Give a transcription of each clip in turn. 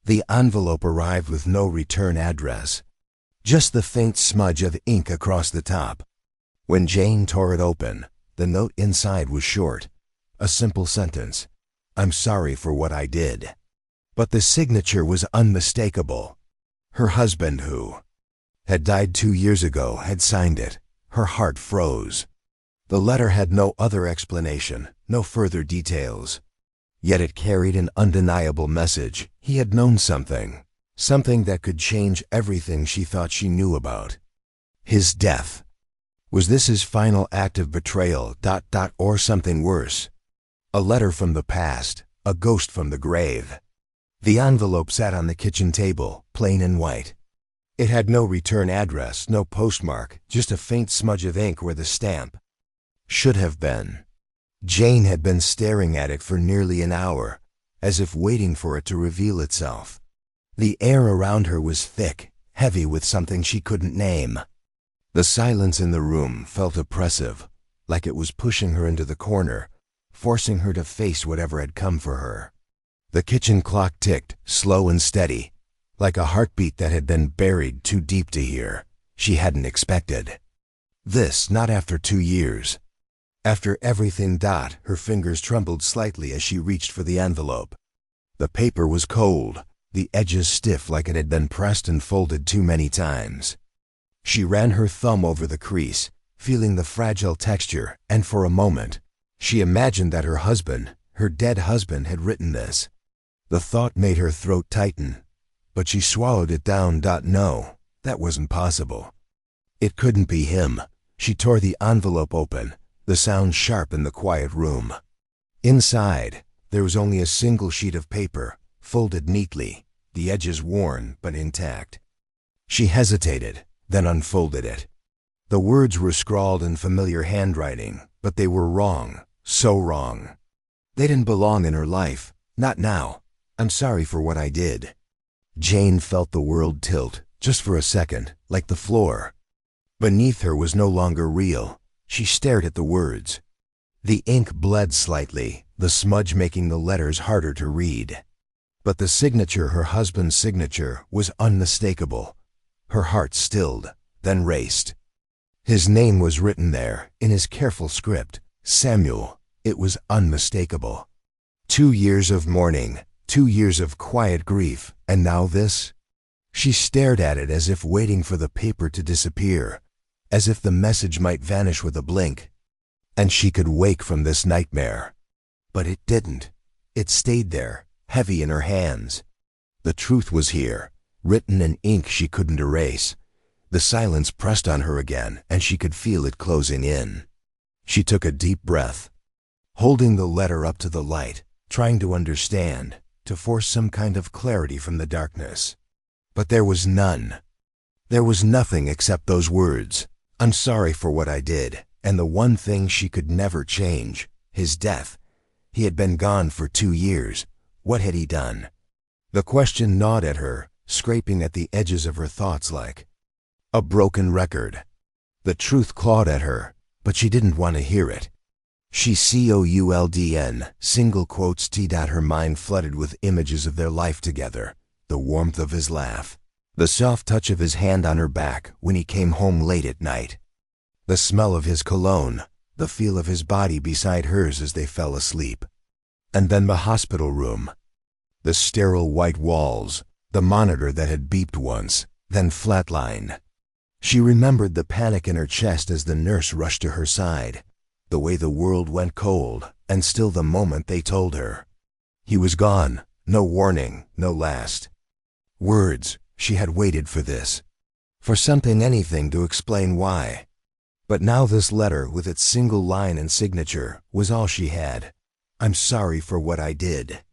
The envelope arrived with no return address, just the faint smudge of ink across the top. When Jane tore it open, the note inside was short, a simple sentence, "I'm sorry for what I did." But the signature was unmistakable. Her husband, who had died 2 years ago, had signed it. Her heart froze. The letter had no other explanation, no further details. Yet it carried an undeniable message. He had known something that could change everything she thought she knew about. His death. Was this his final act of betrayal, or something worse? A letter from the past, a ghost from the grave. The envelope sat on the kitchen table, plain and white. It had no return address, no postmark, just a faint smudge of ink where the stamp should have been. Jane had been staring at it for nearly an hour, as if waiting for it to reveal itself. The air around her was thick, heavy with something she couldn't name. The silence in the room felt oppressive, like it was pushing her into the corner, forcing her to face whatever had come for her. The kitchen clock ticked, slow and steady, like a heartbeat that had been buried too deep to hear. She hadn't expected this, not after 2 years. After everything. Her fingers trembled slightly as she reached for the envelope. The paper was cold, the edges stiff like it had been pressed and folded too many times. She ran her thumb over the crease, feeling the fragile texture, and for a moment, she imagined that her husband, her dead husband, had written this. The thought made her throat tighten, but she swallowed it down. No, that wasn't possible. It couldn't be him. She tore the envelope open, the sound sharp in the quiet room. Inside, there was only a single sheet of paper, folded neatly, the edges worn but intact. She hesitated, then unfolded it. The words were scrawled in familiar handwriting, but they were wrong, so wrong. They didn't belong in her life, not now. "I'm sorry for what I did." Jane felt the world tilt, just for a second, like the floor. Beneath her was no longer real. She stared at the words. The ink bled slightly, the smudge making the letters harder to read. But the signature, her husband's signature, was unmistakable. Her heart stilled, then raced. His name was written there, in his careful script, Samuel. It was unmistakable. 2 years of mourning, 2 years of quiet grief, and now this? She stared at it as if waiting for the paper to disappear, as if the message might vanish with a blink, and she could wake from this nightmare. But it didn't. It stayed there, heavy in her hands. The truth was here, written in ink she couldn't erase. The silence pressed on her again, and she could feel it closing in. She took a deep breath, holding the letter up to the light, trying to understand, to force some kind of clarity from the darkness. But there was none. There was nothing except those words. "I'm sorry for what I did," and the one thing she could never change, his death. He had been gone for 2 years. What had he done? The question gnawed at her, scraping at the edges of her thoughts like a broken record. The truth clawed at her, but she didn't want to hear it. She COULDN, single quotes T. Her mind flooded with images of their life together, the warmth of his laugh, the soft touch of his hand on her back when he came home late at night, the smell of his cologne, the feel of his body beside hers as they fell asleep. And then the hospital room, the sterile white walls, the monitor that had beeped once, then flatlined. She remembered the panic in her chest as the nurse rushed to her side, the way the world went cold, and still the moment they told her. He was gone, no warning, no last words. She had waited for this, for something, anything to explain why. But now this letter, with its single line and signature, was all she had. "I'm sorry for what I did."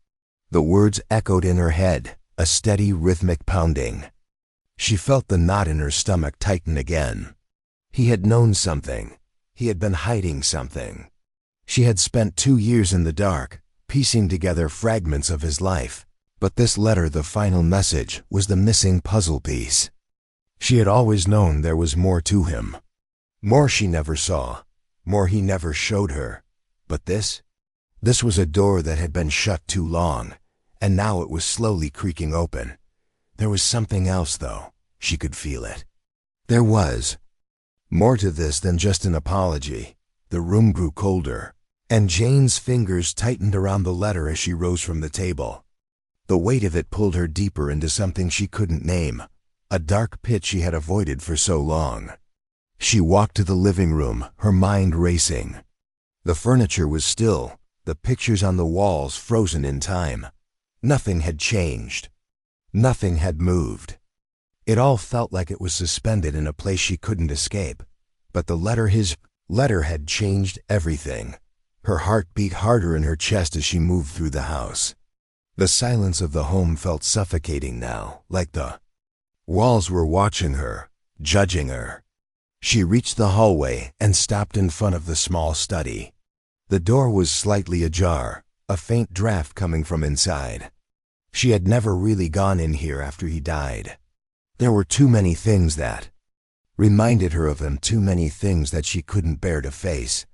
The words echoed in her head, a steady rhythmic pounding. She felt the knot in her stomach tighten again. He had known something. He had been hiding something. She had spent 2 years in the dark, piecing together fragments of his life. But this letter, the final message, was the missing puzzle piece. She had always known there was more to him. More she never saw, more he never showed her. But this was a door that had been shut too long, and now it was slowly creaking open. There was something else, though. She could feel it. There was more to this than just an apology. The room grew colder, and Jane's fingers tightened around the letter as she rose from the table. The weight of it pulled her deeper into something she couldn't name, a dark pit she had avoided for so long. She walked to the living room, her mind racing. The furniture was still, the pictures on the walls frozen in time. Nothing had changed. Nothing had moved. It all felt like it was suspended in a place she couldn't escape. But his letter had changed everything. Her heart beat harder in her chest as she moved through the house. The silence of the home felt suffocating now, like the walls were watching her, judging her. She reached the hallway and stopped in front of the small study. The door was slightly ajar, a faint draft coming from inside. She had never really gone in here after he died. There were too many things that reminded her of him, too many things that she couldn't bear to face.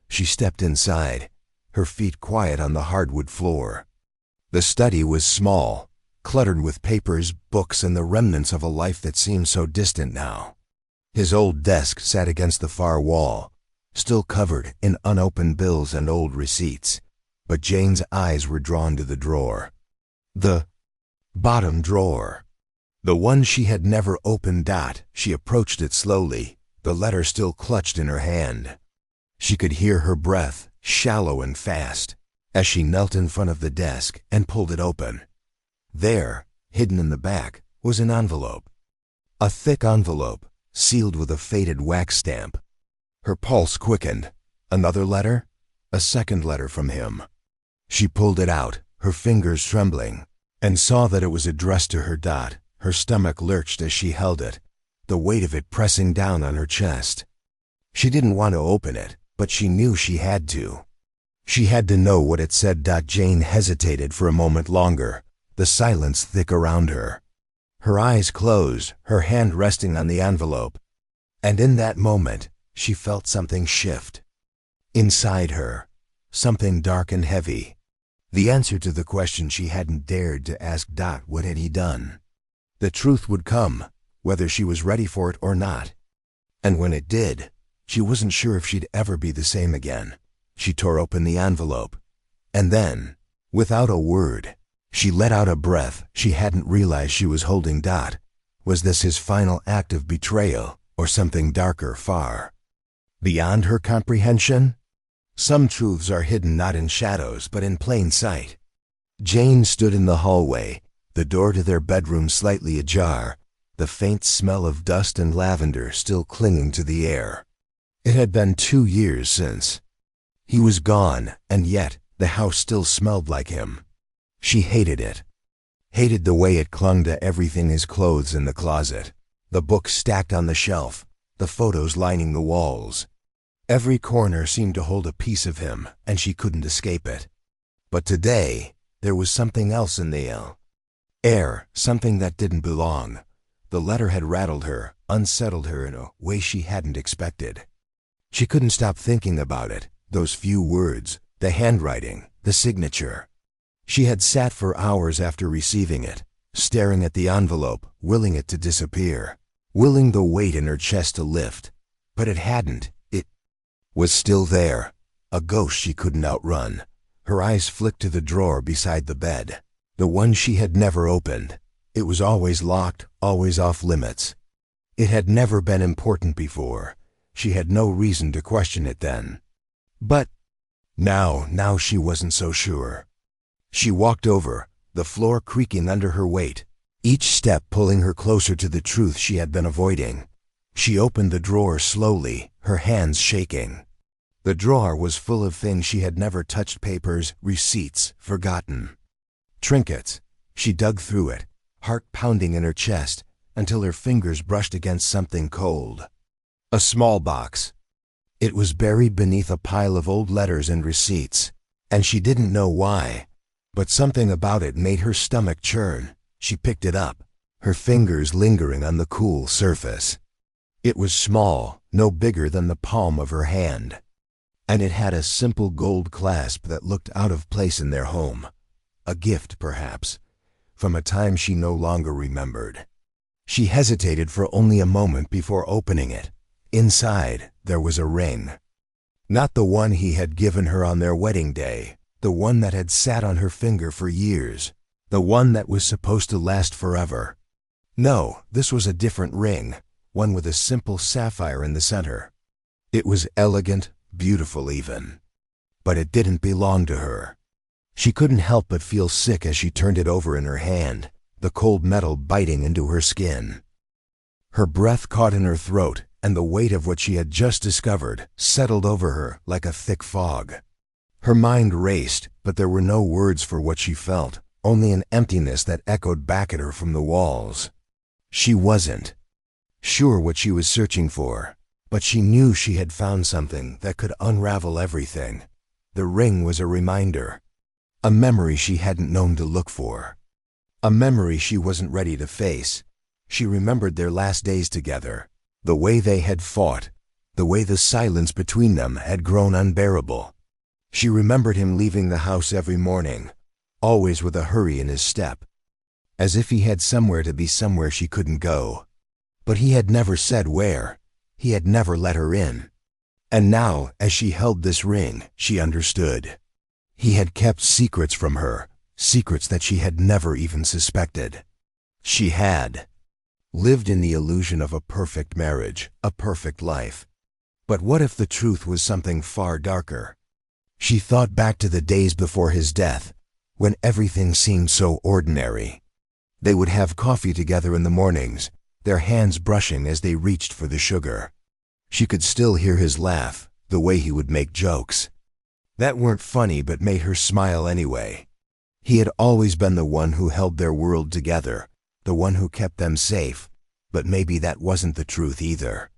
She stepped inside, her feet quiet on the hardwood floor. The study was small, cluttered with papers, books, and the remnants of a life that seemed so distant now. His old desk sat against the far wall, still covered in unopened bills and old receipts, but Jane's eyes were drawn to the drawer. The bottom drawer. The one she had never opened. She approached it slowly, the letter still clutched in her hand. She could hear her breath, shallow and fast, as she knelt in front of the desk and pulled it open. There, hidden in the back, was an envelope. A thick envelope, sealed with a faded wax stamp. Her pulse quickened. Another letter? A second letter from him. She pulled it out, her fingers trembling, and saw that it was addressed to her. Her stomach lurched as she held it, the weight of it pressing down on her chest. She didn't want to open it, but she knew she had to. She had to know what it said. Jane hesitated for a moment longer, the silence thick around her. Her eyes closed, her hand resting on the envelope. And in that moment, she felt something shift. Inside her, something dark and heavy. The answer to the question she hadn't dared to ask. What had he done? The truth would come, whether she was ready for it or not. And when it did, she wasn't sure if she'd ever be the same again. She tore open the envelope. And then, without a word, she let out a breath she hadn't realized she was holding. Was this his final act of betrayal, or something darker far beyond her comprehension? Some truths are hidden not in shadows, but in plain sight. Jane stood in the hallway, the door to their bedroom slightly ajar, the faint smell of dust and lavender still clinging to the air. It had been 2 years since he was gone, and yet the house still smelled like him. She hated it. Hated the way it clung to everything: his clothes in the closet, the books stacked on the shelf, the photos lining the walls. Every corner seemed to hold a piece of him, and she couldn't escape it. But today, there was something else in the air, something that didn't belong. The letter had rattled her, unsettled her in a way she hadn't expected. She couldn't stop thinking about it, those few words, the handwriting, the signature. She had sat for hours after receiving it, staring at the envelope, willing it to disappear, willing the weight in her chest to lift. But it hadn't. It was still there, a ghost she couldn't outrun. Her eyes flicked to the drawer beside the bed, the one she had never opened. It was always locked, always off limits. It had never been important before. She had no reason to question it then. But now she wasn't so sure. She walked over, the floor creaking under her weight, each step pulling her closer to the truth she had been avoiding. She opened the drawer slowly, her hands shaking. The drawer was full of things she had never touched: papers, receipts, forgotten trinkets. She dug through it, heart pounding in her chest, until her fingers brushed against something cold. A small box. It was buried beneath a pile of old letters and receipts, and she didn't know why, but something about it made her stomach churn. She picked it up, her fingers lingering on the cool surface. It was small, no bigger than the palm of her hand, and it had a simple gold clasp that looked out of place in their home. a gift perhaps, from a time she no longer remembered. She hesitated for only a moment before opening it. Inside, there was a ring. Not the one he had given her on their wedding day, the one that had sat on her finger for years, the one that was supposed to last forever. No, this was a different ring, one with a simple sapphire in the center. It was elegant, beautiful even. But it didn't belong to her. She couldn't help but feel sick as she turned it over in her hand, the cold metal biting into her skin. Her breath caught in her throat, and the weight of what she had just discovered settled over her like a thick fog. Her mind raced, but there were no words for what she felt, only an emptiness that echoed back at her from the walls. She wasn't sure what she was searching for, but she knew she had found something that could unravel everything. The ring was a reminder, a memory she hadn't known to look for, a memory she wasn't ready to face. She remembered their last days together, the way they had fought, the way the silence between them had grown unbearable. She remembered him leaving the house every morning, always with a hurry in his step, as if he had somewhere to be somewhere she couldn't go. But he had never said where. He had never let her in. And now, as she held this ring, she understood. He had kept secrets from her, secrets that she had never even suspected. She had lived in the illusion of a perfect marriage, a perfect life. But what if the truth was something far darker? She thought back to the days before his death, when everything seemed so ordinary. They would have coffee together in the mornings, their hands brushing as they reached for the sugar. She could still hear his laugh, the way he would make jokes that weren't funny but made her smile anyway. He had always been the one who held their world together, the one who kept them safe, but maybe that wasn't the truth either.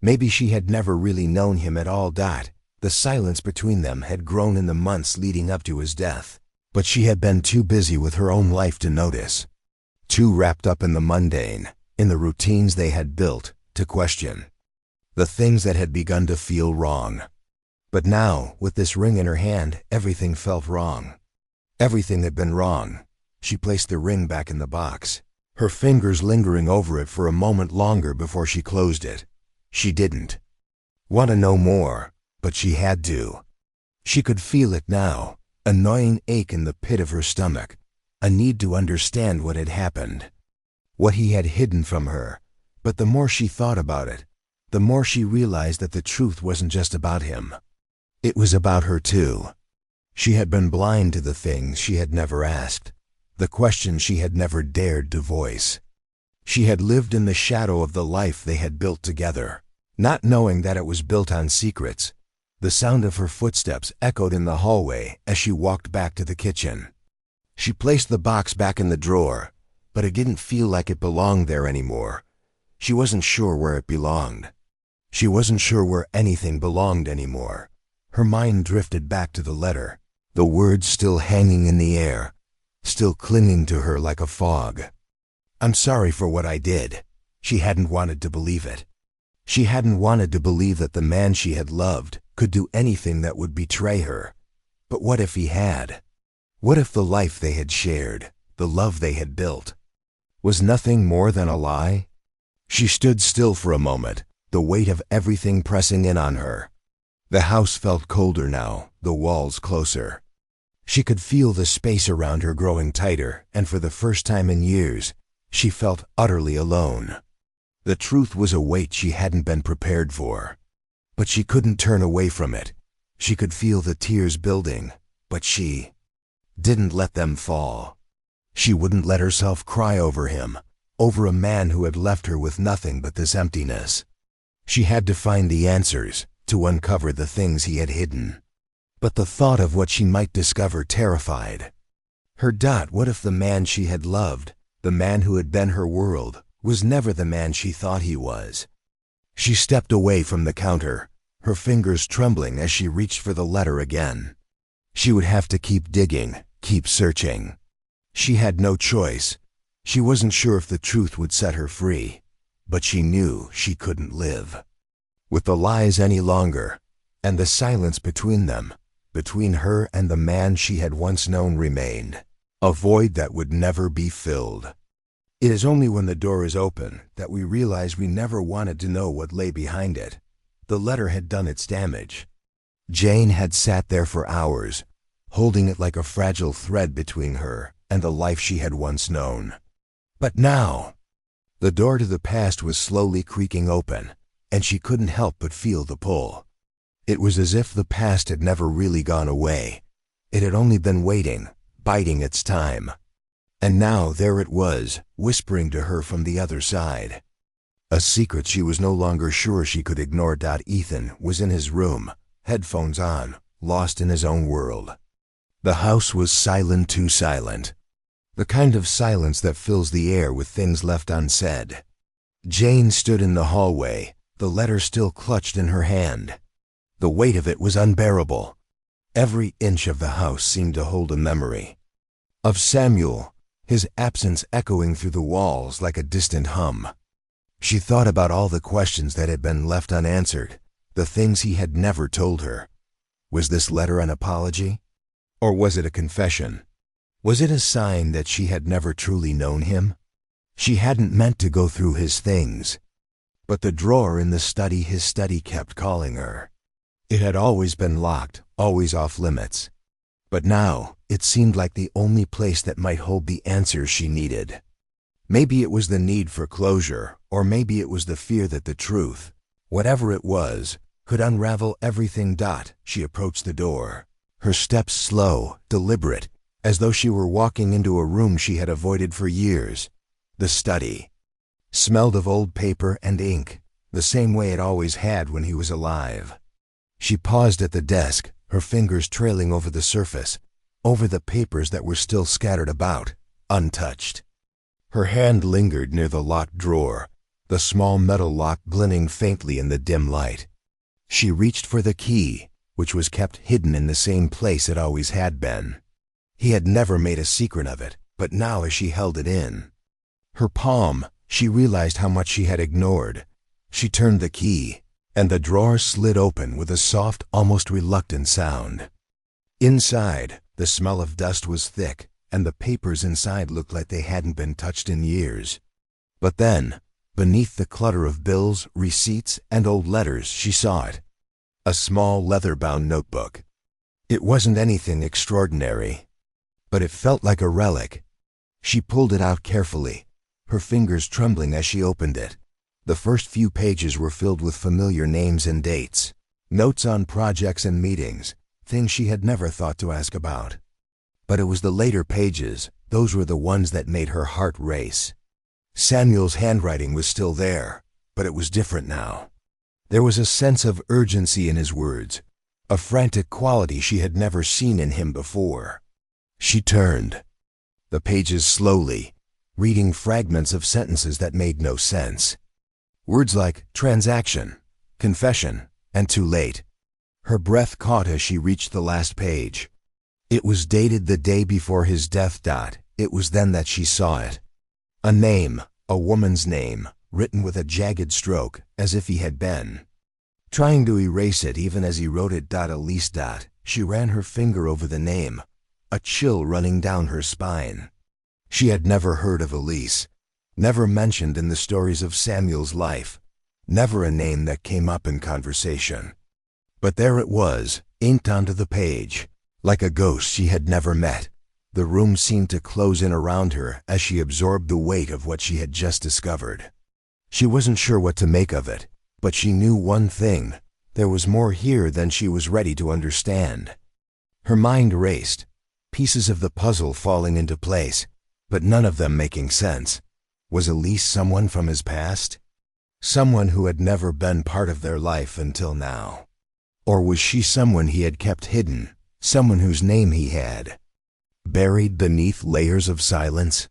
Maybe she had never really known him at all. The silence between them had grown in the months leading up to his death, but she had been too busy with her own life to notice, too wrapped up in the mundane, in the routines they had built, to question the things that had begun to feel wrong. But now, with this ring in her hand, everything felt wrong. Everything had been wrong. She placed the ring back in the box, her fingers lingering over it for a moment longer before she closed it. She didn't want to know more, but she had to. She could feel it now, a gnawing ache in the pit of her stomach, a need to understand what had happened, what he had hidden from her. But the more she thought about it, the more she realized that the truth wasn't just about him. It was about her too. She had been blind to the things she had never asked, the questions she had never dared to voice. She had lived in the shadow of the life they had built together, not knowing that it was built on secrets. The sound of her footsteps echoed in the hallway as she walked back to the kitchen. She placed the box back in the drawer, but it didn't feel like it belonged there anymore. She wasn't sure where it belonged. She wasn't sure where anything belonged anymore. Her mind drifted back to the letter, the words still hanging in the air, still clinging to her like a fog. "I'm sorry for what I did." She hadn't wanted to believe it. She hadn't wanted to believe that the man she had loved could do anything that would betray her. But what if he had? What if the life they had shared, the love they had built, was nothing more than a lie? She stood still for a moment, the weight of everything pressing in on her. The house felt colder now, the walls closer. She could feel the space around her growing tighter, and for the first time in years, she felt utterly alone. The truth was a weight she hadn't been prepared for. But she couldn't turn away from it. She could feel the tears building, but she didn't let them fall. She wouldn't let herself cry over him, over a man who had left her with nothing but this emptiness. She had to find the answers, to uncover the things he had hidden. But the thought of what she might discover terrified her. What if the man she had loved, the man who had been her world, was never the man she thought he was? She stepped away from the counter, her fingers trembling as she reached for the letter again. She would have to keep digging, keep searching. She had no choice. She wasn't sure if the truth would set her free, but she knew she couldn't live with the lies any longer, and the silence between them, between her and the man she had once known, remained. a void that would never be filled. It is only when the door is open that we realize we never wanted to know what lay behind it. The letter had done its damage. Jane had sat there for hours, holding it like a fragile thread between her and the life she had once known. But now, the door to the past was slowly creaking open, and she couldn't help but feel the pull. It was as if the past had never really gone away. It had only been waiting, biding its time. And now there it was, whispering to her from the other side. A secret she was no longer sure she could ignore. Ethan was in his room, headphones on, lost in his own world. The house was silent, too silent. The kind of silence that fills the air with things left unsaid. Jane stood in the hallway, the letter still clutched in her hand. The weight of it was unbearable. Every inch of the house seemed to hold a memory. Of Samuel, his absence echoing through the walls like a distant hum. She thought about all the questions that had been left unanswered, the things he had never told her. Was this letter an apology? Or was it a confession? Was it a sign that she had never truly known him? She hadn't meant to go through his things. But the drawer in his study kept calling her. It had always been locked, always off limits. But now, it seemed like the only place that might hold the answers she needed. Maybe it was the need for closure, or maybe it was the fear that the truth, whatever it was, could unravel everything. She approached the door, her steps slow, deliberate, as though she were walking into a room she had avoided for years. The study smelled of old paper and ink, the same way it always had when he was alive. She paused at the desk, her fingers trailing over the surface, over the papers that were still scattered about, untouched. Her hand lingered near the locked drawer, the small metal lock glinting faintly in the dim light. She reached for the key, which was kept hidden in the same place it always had been. He had never made a secret of it, but now as she held it in her palm, she realized how much she had ignored. She turned the key, and the drawer slid open with a soft, almost reluctant sound. Inside, the smell of dust was thick, and the papers inside looked like they hadn't been touched in years. But then, beneath the clutter of bills, receipts, and old letters, she saw it. A small leather-bound notebook. It wasn't anything extraordinary, but it felt like a relic. She pulled it out carefully, her fingers trembling as she opened it. The first few pages were filled with familiar names and dates, notes on projects and meetings, things she had never thought to ask about. But it was the later pages, those were the ones that made her heart race. Samuel's handwriting was still there, but it was different now. There was a sense of urgency in his words, a frantic quality she had never seen in him before. She turned the pages slowly, reading fragments of sentences that made no sense. Words like transaction, confession, and too late. Her breath caught as she reached the last page. It was dated the day before his death. It was then that she saw it. A name, a woman's name, written with a jagged stroke, as if he had been trying to erase it even as he wrote it. Elise. She ran her finger over the name, a chill running down her spine. She had never heard of Elise, never mentioned in the stories of Samuel's life, never a name that came up in conversation. But there it was, inked onto the page, like a ghost she had never met. The room seemed to close in around her as she absorbed the weight of what she had just discovered. She wasn't sure what to make of it, but she knew one thing: there was more here than she was ready to understand. Her mind raced, pieces of the puzzle falling into place, but none of them making sense. Was Elise someone from his past? Someone who had never been part of their life until now? Or was she someone he had kept hidden, someone whose name he had buried beneath layers of silence?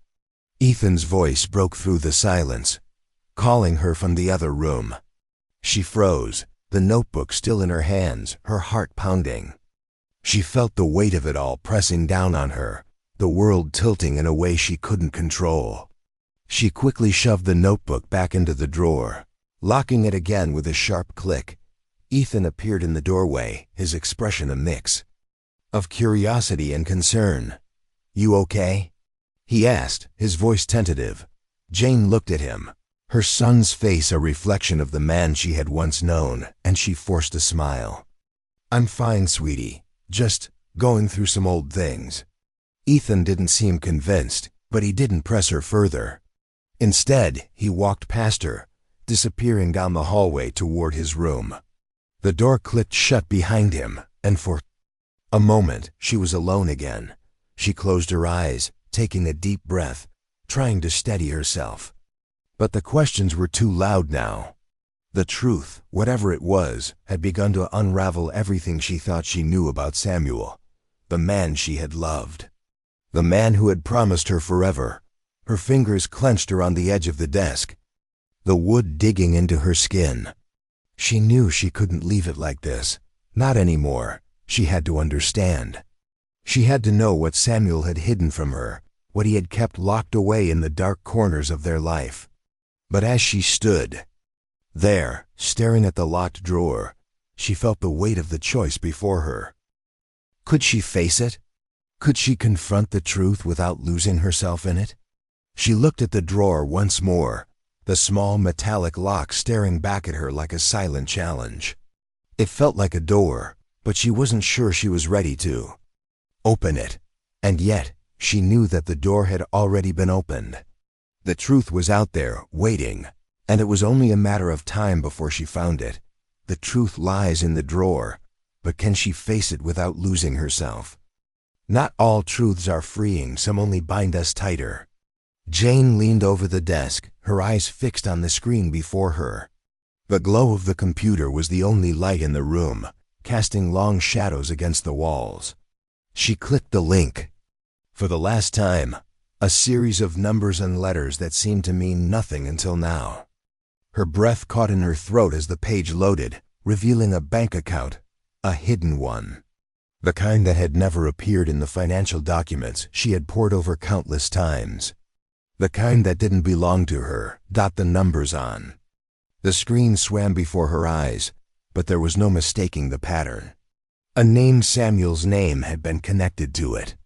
Ethan's voice broke through the silence, calling her from the other room. She froze, the notebook still in her hands, her heart pounding. She felt the weight of it all pressing down on her, the world tilting in a way she couldn't control. She quickly shoved the notebook back into the drawer, locking it again with a sharp click. Ethan appeared in the doorway, his expression a mix of curiosity and concern. "You okay?" he asked, his voice tentative. Jane looked at him, her son's face a reflection of the man she had once known, and she forced a smile. "I'm fine, sweetie. Just going through some old things." Ethan didn't seem convinced, but he didn't press her further. Instead, he walked past her, disappearing down the hallway toward his room. The door clicked shut behind him, and for a moment she was alone again. She closed her eyes, taking a deep breath, trying to steady herself. But the questions were too loud now. The truth, whatever it was, had begun to unravel everything she thought she knew about Samuel, the man she had loved, the man who had promised her forever. Her fingers clenched around the edge of the desk, the wood digging into her skin. She knew she couldn't leave it like this. Not anymore. She had to understand. She had to know what Samuel had hidden from her, what he had kept locked away in the dark corners of their life. But as she stood there, staring at the locked drawer, she felt the weight of the choice before her. Could she face it? Could she confront the truth without losing herself in it? She looked at the drawer once more, the small metallic lock staring back at her like a silent challenge. It felt like a door, but she wasn't sure she was ready to open it. And yet, she knew that the door had already been opened. The truth was out there, waiting, and it was only a matter of time before she found it. The truth lies in the drawer, but can she face it without losing herself? Not all truths are freeing, some only bind us tighter. Jane leaned over the desk, her eyes fixed on the screen before her. The glow of the computer was the only light in the room, casting long shadows against the walls. She clicked the link. For the last time, a series of numbers and letters that seemed to mean nothing until now. Her breath caught in her throat as the page loaded, revealing a bank account, a hidden one. The kind that had never appeared in the financial documents she had pored over countless times. The kind that didn't belong to her, the numbers on. The screen swam before her eyes, but there was no mistaking the pattern. A name Samuel's name had been connected to it.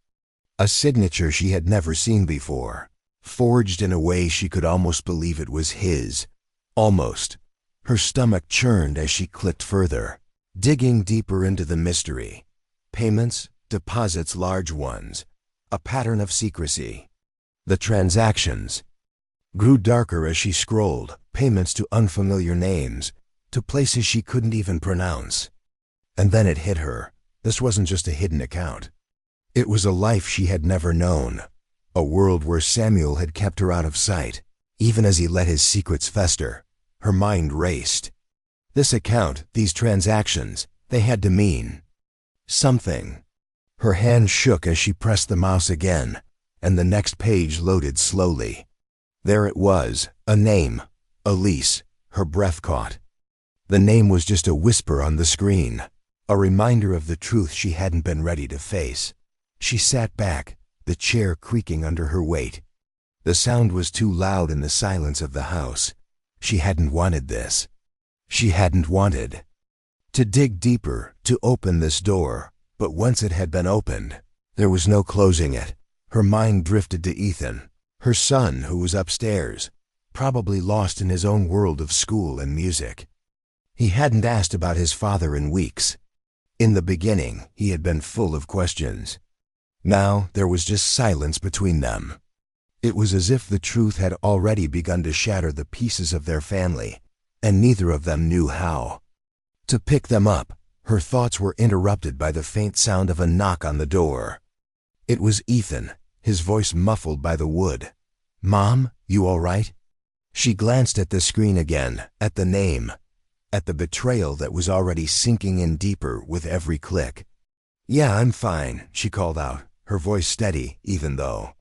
A signature she had never seen before, forged in a way she could almost believe it was his. Almost. Her stomach churned as she clicked further, digging deeper into the mystery. Payments, deposits, large ones. A pattern of secrecy. The transactions grew darker as she scrolled, payments to unfamiliar names, to places she couldn't even pronounce. And then it hit her. This wasn't just a hidden account. It was a life she had never known, a world where Samuel had kept her out of sight. Even as he let his secrets fester, her mind raced. This account, these transactions, they had to mean something. Her hand shook as she pressed the mouse again, and the next page loaded slowly. There it was, a name, Elise. Her breath caught. The name was just a whisper on the screen, a reminder of the truth she hadn't been ready to face. She sat back, the chair creaking under her weight. The sound was too loud in the silence of the house. She hadn't wanted this. She hadn't wanted to dig deeper, to open this door, but once it had been opened, there was no closing it. Her mind drifted to Ethan, her son who was upstairs, probably lost in his own world of school and music. He hadn't asked about his father in weeks. In the beginning, he had been full of questions. Now there was just silence between them. It was as if the truth had already begun to shatter the pieces of their family, and neither of them knew how. To pick them up, her thoughts were interrupted by the faint sound of a knock on the door. It was Ethan, his voice muffled by the wood. "Mom, you all right?" She glanced at the screen again, at the name, at the betrayal that was already sinking in deeper with every click. "Yeah, I'm fine," she called out, her voice steady, even though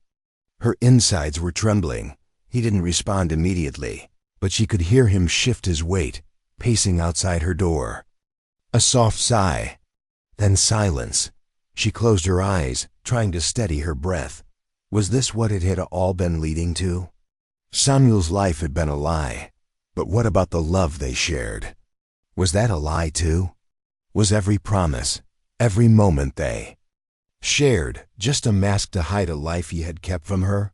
her insides were trembling. He didn't respond immediately, but she could hear him shift his weight, pacing outside her door. A soft sigh, then silence. She closed her eyes, trying to steady her breath. Was this what it had all been leading to? Samuel's life had been a lie, but what about the love they shared? Was that a lie too? Was every promise, every moment they Shared, just a mask to hide a life he had kept from her?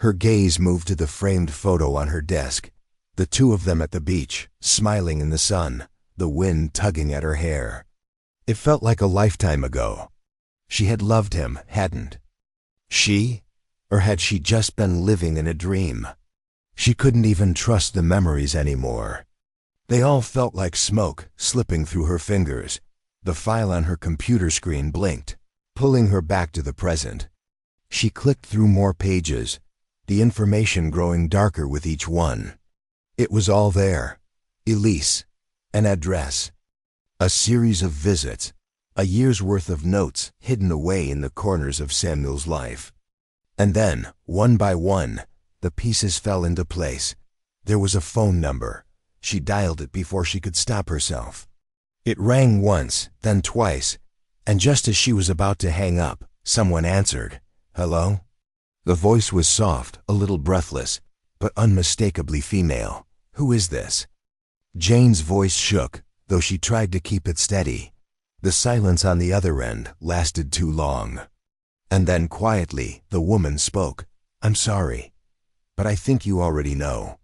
Her gaze moved to the framed photo on her desk, the two of them at the beach, smiling in the sun, the wind tugging at her hair. It felt like a lifetime ago. She had loved him, hadn't she? Or had she just been living in a dream? She couldn't even trust the memories anymore. They all felt like smoke slipping through her fingers. The file on her computer screen blinked, pulling her back to the present. She clicked through more pages, the information growing darker with each one. It was all there. Elise, an address, a series of visits, a year's worth of notes hidden away in the corners of Samuel's life. And then, one by one, the pieces fell into place. There was a phone number. She dialed it before she could stop herself. It rang once, then twice, and just as she was about to hang up, someone answered. Hello? The voice was soft, a little breathless, but unmistakably female. Who is this? Jane's voice shook, though she tried to keep it steady. The silence on the other end lasted too long. And then quietly, the woman spoke. I'm sorry, but I think you already know.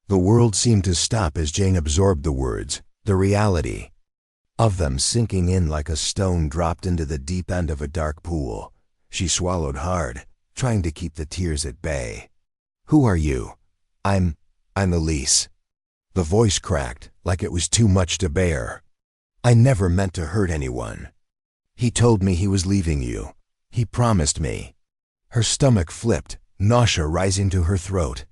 The world seemed to stop as Jane absorbed the words, the reality of them sinking in like a stone dropped into the deep end of a dark pool. She swallowed hard, trying to keep the tears at bay. Who are you? I'm Elise. The voice cracked, like it was too much to bear. I never meant to hurt anyone. He told me he was leaving you. He promised me. Her stomach flipped, nausea rising to her throat.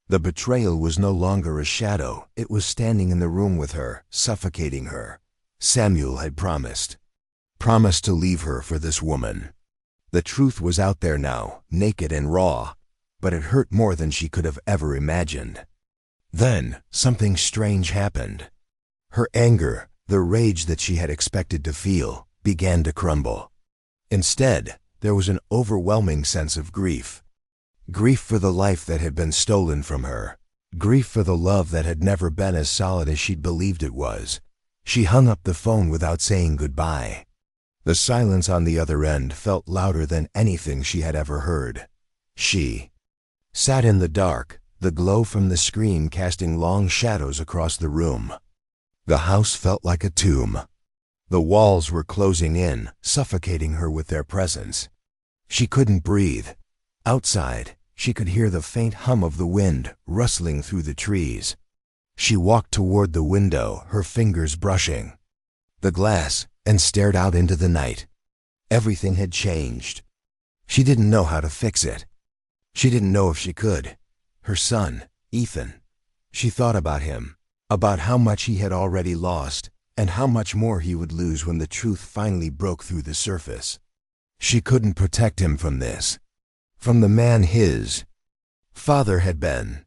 The betrayal was no longer a shadow. It was standing in the room with her, suffocating her. Samuel had promised to leave her for this woman. The truth was out there now, naked and raw, but it hurt more than she could have ever imagined. Then, something strange happened. Her anger, the rage that she had expected to feel, began to crumble. Instead, there was an overwhelming sense of grief. Grief for the life that had been stolen from her. Grief for the love that had never been as solid as she'd believed it was. She hung up the phone without saying goodbye. The silence on the other end felt louder than anything she had ever heard. She sat in the dark, the glow from the screen casting long shadows across the room. The house felt like a tomb. The walls were closing in, suffocating her with their presence. She couldn't breathe. Outside, she could hear the faint hum of the wind rustling through the trees. She walked toward the window, her fingers brushing the glass, and stared out into the night. Everything had changed. She didn't know how to fix it. She didn't know if she could. Her son, Ethan. She thought about him, about how much he had already lost, and how much more he would lose when the truth finally broke through the surface. She couldn't protect him from this, from the man his father had been,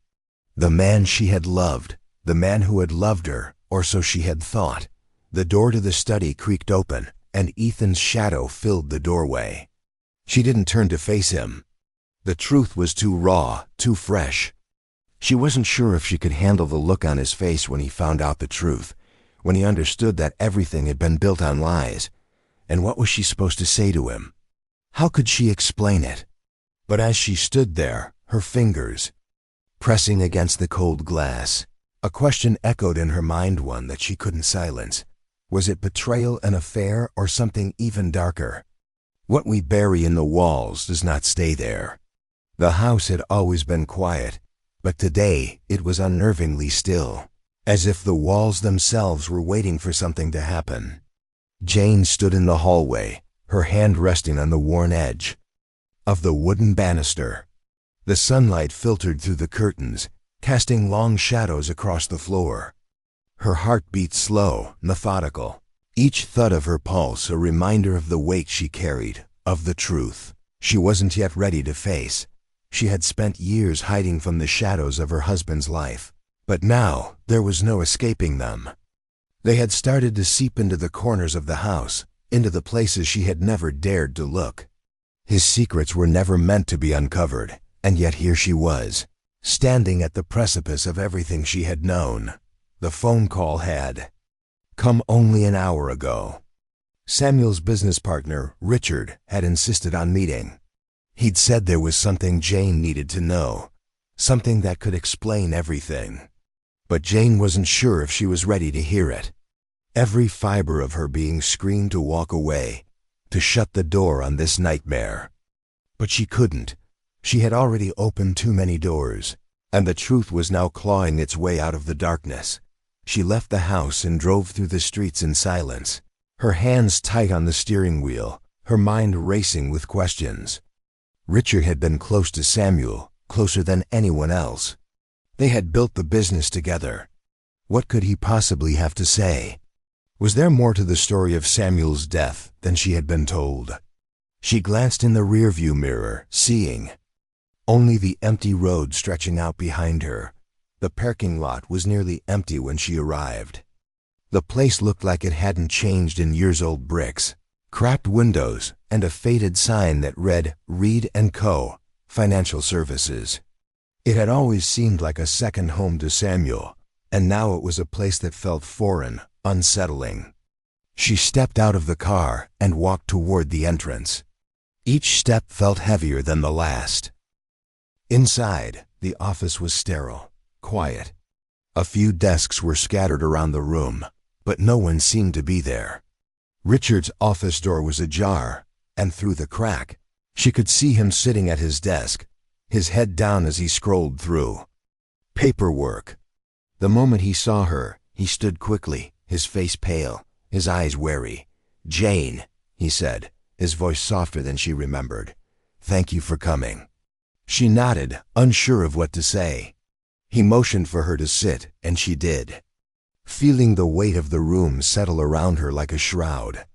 the man she had loved, the man who had loved her, or so she had thought. The door to the study creaked open, and Ethan's shadow filled the doorway. She didn't turn to face him. The truth was too raw, too fresh. She wasn't sure if she could handle the look on his face when he found out the truth, when he understood that everything had been built on lies. And what was she supposed to say to him? How could she explain it? But as she stood there, her fingers pressing against the cold glass, a question echoed in her mind, one that she couldn't silence. Was it betrayal, an affair, or something even darker? What we bury in the walls does not stay there. The house had always been quiet, but today it was unnervingly still, as if the walls themselves were waiting for something to happen. Jane stood in the hallway, her hand resting on the worn edge of the wooden banister. The sunlight filtered through the curtains, casting long shadows across the floor. Her heart beat slow, methodical, each thud of her pulse a reminder of the weight she carried, of the truth she wasn't yet ready to face. She had spent years hiding from the shadows of her husband's life, but now there was no escaping them. They had started to seep into the corners of the house, into the places she had never dared to look. His secrets were never meant to be uncovered, and yet here she was, standing at the precipice of everything she had known. The phone call had come only an hour ago. Samuel's business partner, Richard, had insisted on meeting. He'd said there was something Jane needed to know, something that could explain everything. But Jane wasn't sure if she was ready to hear it. Every fiber of her being screamed to walk away, to shut the door on this nightmare. But she couldn't. She had already opened too many doors, and the truth was now clawing its way out of the darkness. She left the house and drove through the streets in silence, her hands tight on the steering wheel, her mind racing with questions. Richard had been close to Samuel, closer than anyone else. They had built the business together. What could he possibly have to say? Was there more to the story of Samuel's death than she had been told? She glanced in the rearview mirror, seeing only the empty road stretching out behind her. The parking lot was nearly empty when she arrived. The place looked like it hadn't changed in years-old bricks, cracked windows, and a faded sign that read Reed & Co., Financial Services. It had always seemed like a second home to Samuel, and now it was a place that felt foreign, unsettling. She stepped out of the car and walked toward the entrance. Each step felt heavier than the last. Inside, the office was sterile, quiet. A few desks were scattered around the room, but no one seemed to be there. Richard's office door was ajar, and through the crack, she could see him sitting at his desk, his head down as he scrolled through paperwork. The moment he saw her, he stood quickly, his face pale, his eyes wary. "Jane," he said, his voice softer than she remembered. "Thank you for coming." She nodded, unsure of what to say. He motioned for her to sit, and she did, feeling the weight of the room settle around her like a shroud.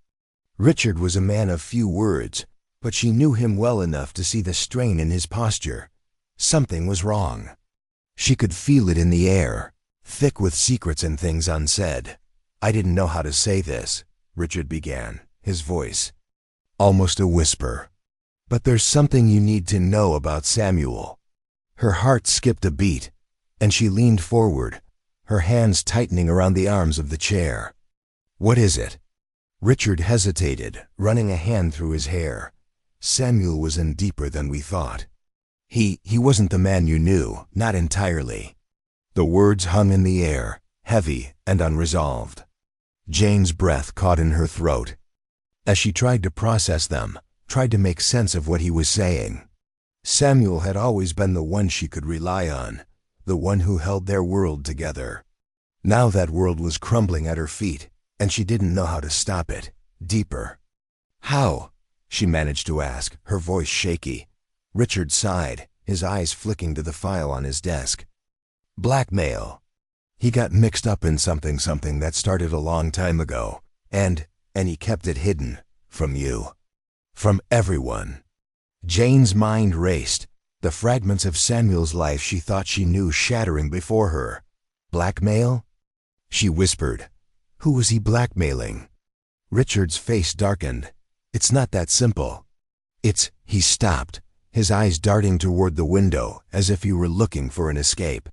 Richard was a man of few words, but she knew him well enough to see the strain in his posture. Something was wrong. She could feel it in the air, thick with secrets and things unsaid. "I didn't know how to say this," Richard began, his voice almost a whisper. "But there's something you need to know about Samuel." Her heart skipped a beat, and she leaned forward, her hands tightening around the arms of the chair. "What is it?" Richard hesitated, running a hand through his hair. "Samuel was in deeper than we thought. He wasn't the man you knew, not entirely." The words hung in the air, heavy and unresolved. Jane's breath caught in her throat. As she tried to process them, tried to make sense of what he was saying. Samuel had always been the one she could rely on, the one who held their world together. Now that world was crumbling at her feet, and she didn't know how to stop it. Deeper. "How?" she managed to ask, her voice shaky. Richard sighed, his eyes flicking to the file on his desk. "Blackmail. He got mixed up in something that started a long time ago, and he kept it hidden, from you. From everyone." Jane's mind raced, the fragments of Samuel's life she thought she knew shattering before her. "Blackmail?" She whispered. "Who was he blackmailing?" Richard's face darkened. "It's not that simple. He stopped, his eyes darting toward the window as if he were looking for an escape.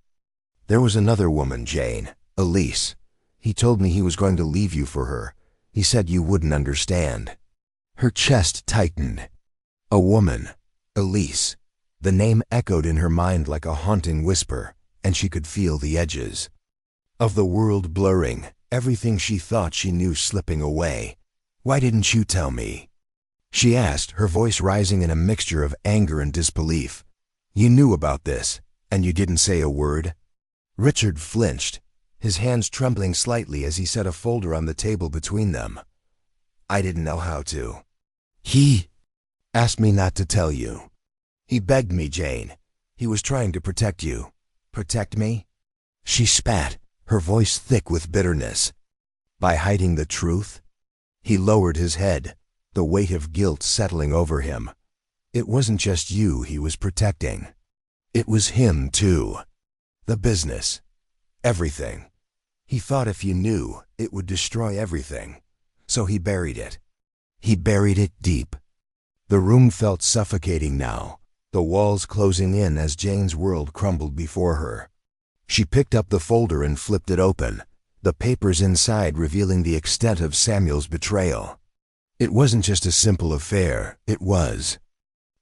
"There was another woman, Jane, Elise. He told me he was going to leave you for her. He said you wouldn't understand." Her chest tightened. A woman, Elise. The name echoed in her mind like a haunting whisper, and she could feel the edges of the world blurring, everything she thought she knew slipping away. "Why didn't you tell me?" she asked, her voice rising in a mixture of anger and disbelief. "You knew about this, and you didn't say a word?" Richard flinched, his hands trembling slightly as he set a folder on the table between them. "I didn't know how to. He asked me not to tell you. He begged me, Jane. He was trying to protect you." "Protect me?" She spat, her voice thick with bitterness. "By hiding the truth?" He lowered his head, the weight of guilt settling over him. It wasn't just you he was protecting. It was him, too. The business. Everything. He thought if you knew, it would destroy everything. So he buried it. He buried it deep. The room felt suffocating now, the walls closing in as Jane's world crumbled before her. She picked up the folder and flipped it open, the papers inside revealing the extent of Samuel's betrayal. It wasn't just a simple affair, it was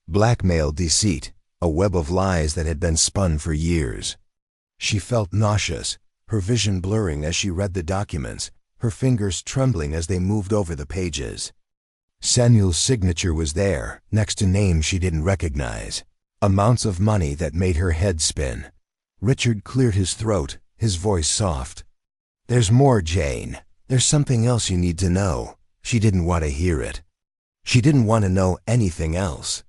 blackmail, deceit, a web of lies that had been spun for years. She felt nauseous, her vision blurring as she read the documents, her fingers trembling as they moved over the pages. Samuel's signature was there, next to names she didn't recognize. Amounts of money that made her head spin. Richard cleared his throat, his voice soft. "There's more, Jane. There's something else you need to know." She didn't want to hear it. She didn't want to know anything else.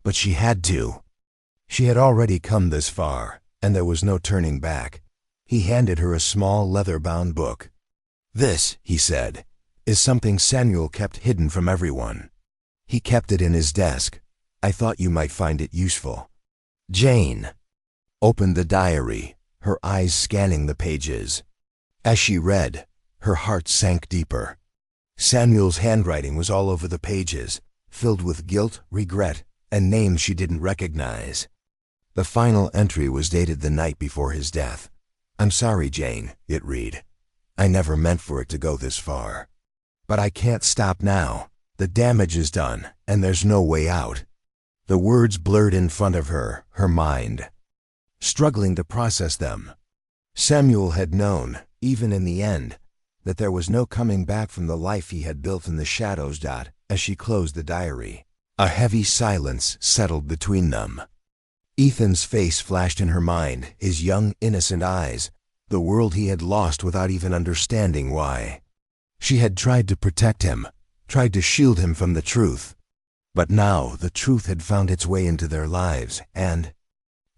But she had to. She had already come this far, and there was no turning back. He handed her a small leather-bound book. "This," he said, "is something Samuel kept hidden from everyone. He kept it in his desk. I thought you might find it useful." Jane opened the diary, her eyes scanning the pages. As she read, her heart sank deeper. Samuel's handwriting was all over the pages, filled with guilt, regret, and names she didn't recognize. The final entry was dated the night before his death. "I'm sorry, Jane," it read. "I never meant for it to go this far. But I can't stop now. The damage is done, and there's no way out." The words blurred in front of her, her mind, struggling to process them. Samuel had known, even in the end, that there was no coming back from the life he had built in the shadows. As she closed the diary, a heavy silence settled between them. Ethan's face flashed in her mind, his young, innocent eyes, the world he had lost without even understanding why. She had tried to protect him, tried to shield him from the truth. But now the truth had found its way into their lives, and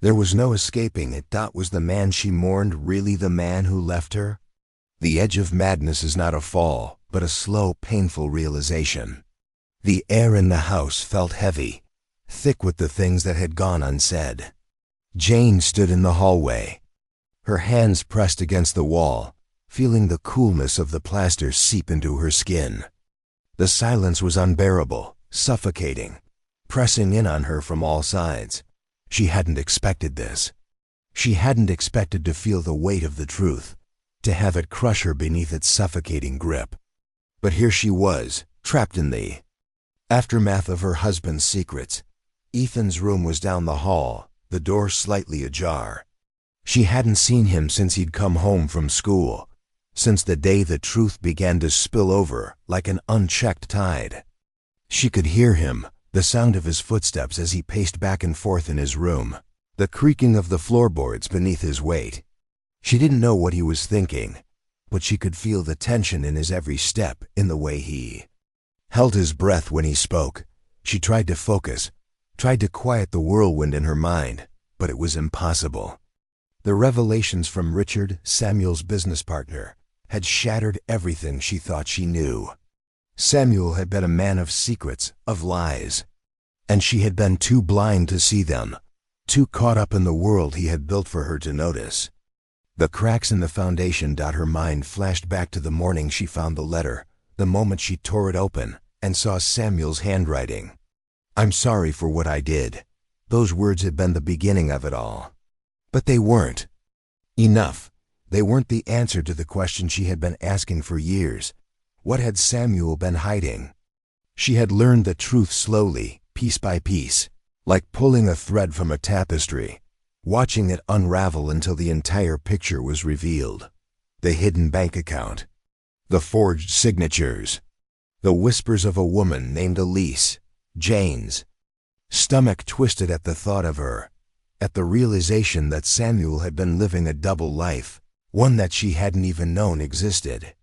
there was no escaping it. Was the man she mourned really the man who left her? The edge of madness is not a fall, but a slow, painful realization. The air in the house felt heavy, thick with the things that had gone unsaid. Jane stood in the hallway, her hands pressed against the wall, feeling the coolness of the plaster seep into her skin. The silence was unbearable, suffocating, pressing in on her from all sides. She hadn't expected this. She hadn't expected to feel the weight of the truth, to have it crush her beneath its suffocating grip. But here she was, trapped in the aftermath of her husband's secrets. Ethan's room was down the hall, the door slightly ajar. She hadn't seen him since he'd come home from school, since the day the truth began to spill over like an unchecked tide. She could hear him, the sound of his footsteps as he paced back and forth in his room, the creaking of the floorboards beneath his weight. She didn't know what he was thinking, but she could feel the tension in his every step, in the way he held his breath when he spoke. She tried to focus, tried to quiet the whirlwind in her mind, but it was impossible. The revelations from Richard, Samuel's business partner, had shattered everything she thought she knew. Samuel had been a man of secrets, of lies, and she had been too blind to see them, too caught up in the world he had built for her to notice. The cracks in the foundation. Her mind flashed back to the morning she found the letter, the moment she tore it open and saw Samuel's handwriting. "I'm sorry for what I did." Those words had been the beginning of it all. But they weren't enough. They weren't the answer to the question she had been asking for years. What had Samuel been hiding? She had learned the truth slowly, piece by piece, like pulling a thread from a tapestry, watching it unravel until the entire picture was revealed. The hidden bank account, the forged signatures, the whispers of a woman named Elise, Jane's stomach twisted at the thought of her, at the realization that Samuel had been living a double life, one that she hadn't even known existed.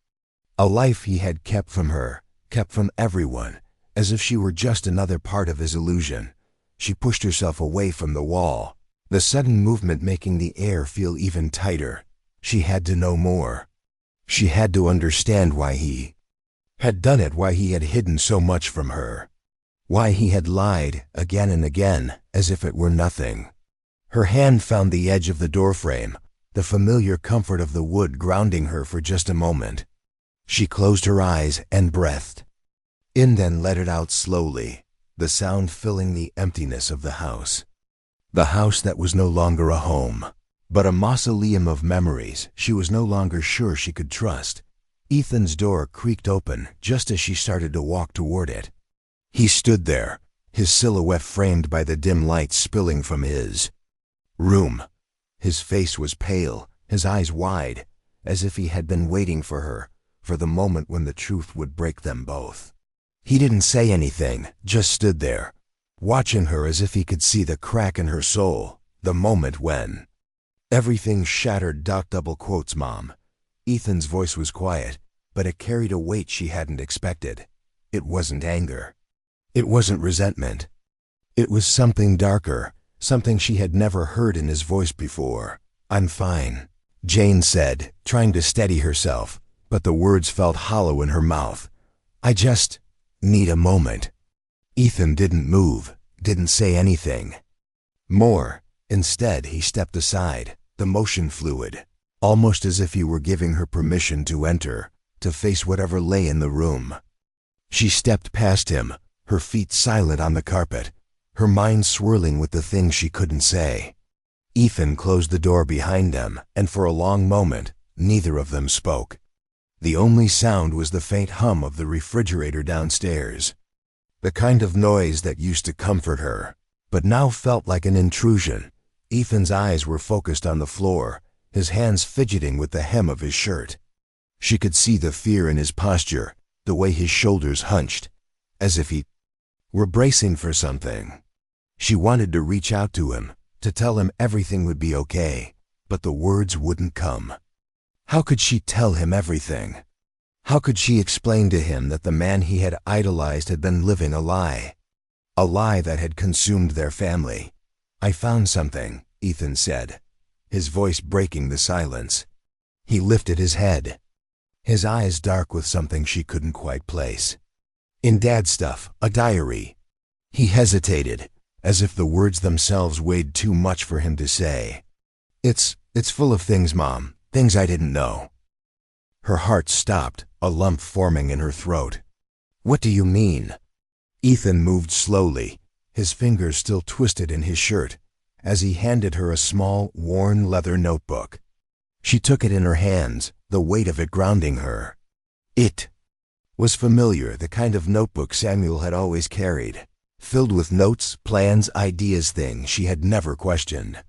A life he had kept from her, kept from everyone, as if she were just another part of his illusion. She pushed herself away from the wall, the sudden movement making the air feel even tighter. She had to know more. She had to understand why he had done it, why he had hidden so much from her, why he had lied again and again as if it were nothing. Her hand found the edge of the doorframe, the familiar comfort of the wood grounding her for just a moment. She closed her eyes and breathed in, then let it out slowly, the sound filling the emptiness of the house. The house that was no longer a home, but a mausoleum of memories she was no longer sure she could trust. Ethan's door creaked open just as she started to walk toward it. He stood there, his silhouette framed by the dim light spilling from his room. His face was pale, his eyes wide, as if he had been waiting for her, for the moment when the truth would break them both. He didn't say anything, just stood there, watching her as if he could see the crack in her soul, the moment when everything shattered. Double quotes, Mom. Ethan's voice was quiet, but it carried a weight she hadn't expected. It wasn't anger. It wasn't resentment. It was something darker, something she had never heard in his voice before. I'm fine, Jane said, trying to steady herself, but the words felt hollow in her mouth. I just need a moment. Ethan didn't move, didn't say anything more. Instead, he stepped aside, the motion fluid, almost as if he were giving her permission to enter, to face whatever lay in the room. She stepped past him, her feet silent on the carpet, her mind swirling with the things she couldn't say. Ethan closed the door behind them, and for a long moment, neither of them spoke. The only sound was the faint hum of the refrigerator downstairs, the kind of noise that used to comfort her, but now felt like an intrusion. Ethan's eyes were focused on the floor, his hands fidgeting with the hem of his shirt. She could see the fear in his posture, the way his shoulders hunched, as if he were bracing for something. She wanted to reach out to him, to tell him everything would be okay, but the words wouldn't come. How could she tell him everything? How could she explain to him that the man he had idolized had been living a lie that had consumed their family? I found something, Ethan said, his voice breaking the silence. He lifted his head, his eyes dark with something she couldn't quite place. In Dad's stuff, a diary. He hesitated, as if the words themselves weighed too much for him to say. It's full of things, Mom, things I didn't know. Her heart stopped, a lump forming in her throat. What do you mean? Ethan moved slowly, his fingers still twisted in his shirt, as he handed her a small, worn leather notebook. She took it in her hands, the weight of it grounding her. It was familiar, the kind of notebook Samuel had always carried, filled with notes, plans, ideas, things she had never questioned.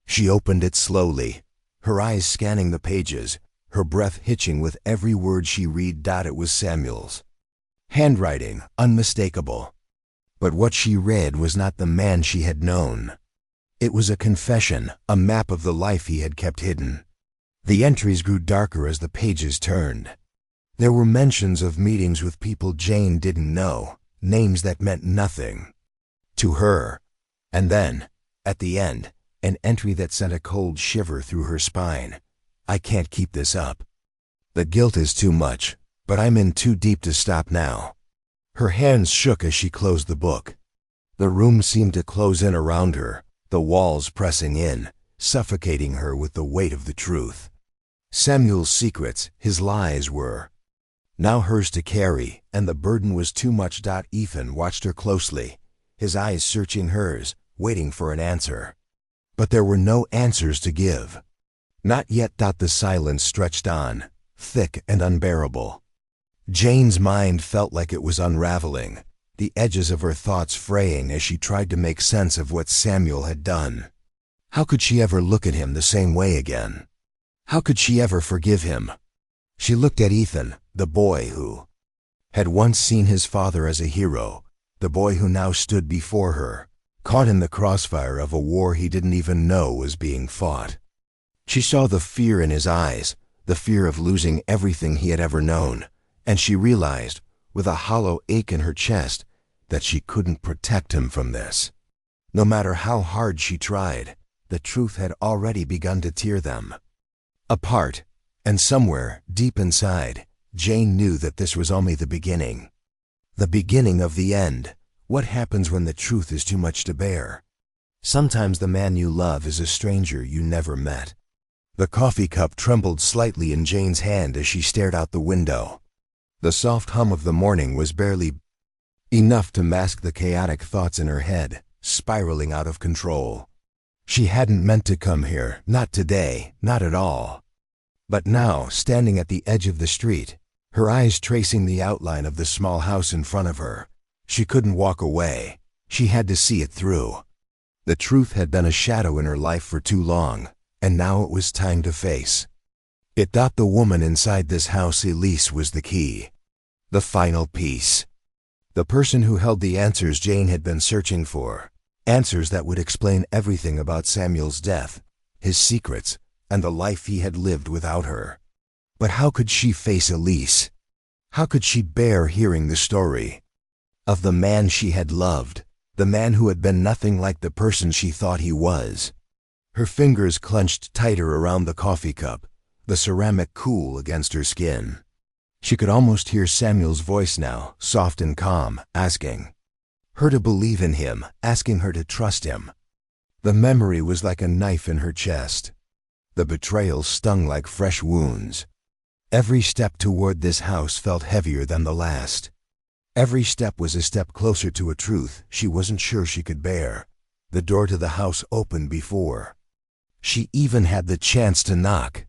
She opened it slowly, her eyes scanning the pages, her breath hitching with every word she read. It was Samuel's handwriting, unmistakable. But what she read was not the man she had known. It was a confession, a map of the life he had kept hidden. The entries grew darker as the pages turned. There were mentions of meetings with people Jane didn't know, names that meant nothing to her. And then, at the end, an entry that sent a cold shiver through her spine. I can't keep this up. The guilt is too much, but I'm in too deep to stop now. Her hands shook as she closed the book. The room seemed to close in around her, the walls pressing in, suffocating her with the weight of the truth. Samuel's secrets, his lies were now hers to carry, and the burden was too much. Ethan watched her closely, his eyes searching hers, waiting for an answer. But there were no answers to give. Not yet. The silence stretched on, thick and unbearable. Jane's mind felt like it was unraveling, the edges of her thoughts fraying as she tried to make sense of what Samuel had done. How could she ever look at him the same way again? How could she ever forgive him? She looked at Ethan, the boy who had once seen his father as a hero, the boy who now stood before her, caught in the crossfire of a war he didn't even know was being fought. She saw the fear in his eyes, the fear of losing everything he had ever known, and she realized, with a hollow ache in her chest, that she couldn't protect him from this. No matter how hard she tried, the truth had already begun to tear them apart, and somewhere, deep inside, Jane knew that this was only the beginning. The beginning of the end. What happens when the truth is too much to bear? Sometimes the man you love is a stranger you never met. The coffee cup trembled slightly in Jane's hand as she stared out the window. The soft hum of the morning was barely enough to mask the chaotic thoughts in her head, spiraling out of control. She hadn't meant to come here, not today, not at all. But now, standing at the edge of the street, her eyes tracing the outline of the small house in front of her, she couldn't walk away. She had to see it through. The truth had been a shadow in her life for too long, and now it was time to face it. The woman inside this house, Elise, was the key. The final piece. The person who held the answers Jane had been searching for. Answers that would explain everything about Samuel's death, his secrets, and the life he had lived without her. But how could she face Elise? How could she bear hearing the story of the man she had loved, the man who had been nothing like the person she thought he was? Her fingers clenched tighter around the coffee cup, the ceramic cool against her skin. She could almost hear Samuel's voice now, soft and calm, asking her to believe in him, asking her to trust him. The memory was like a knife in her chest. The betrayal stung like fresh wounds. Every step toward this house felt heavier than the last. Every step was a step closer to a truth she wasn't sure she could bear. The door to the house opened before she even had the chance to knock.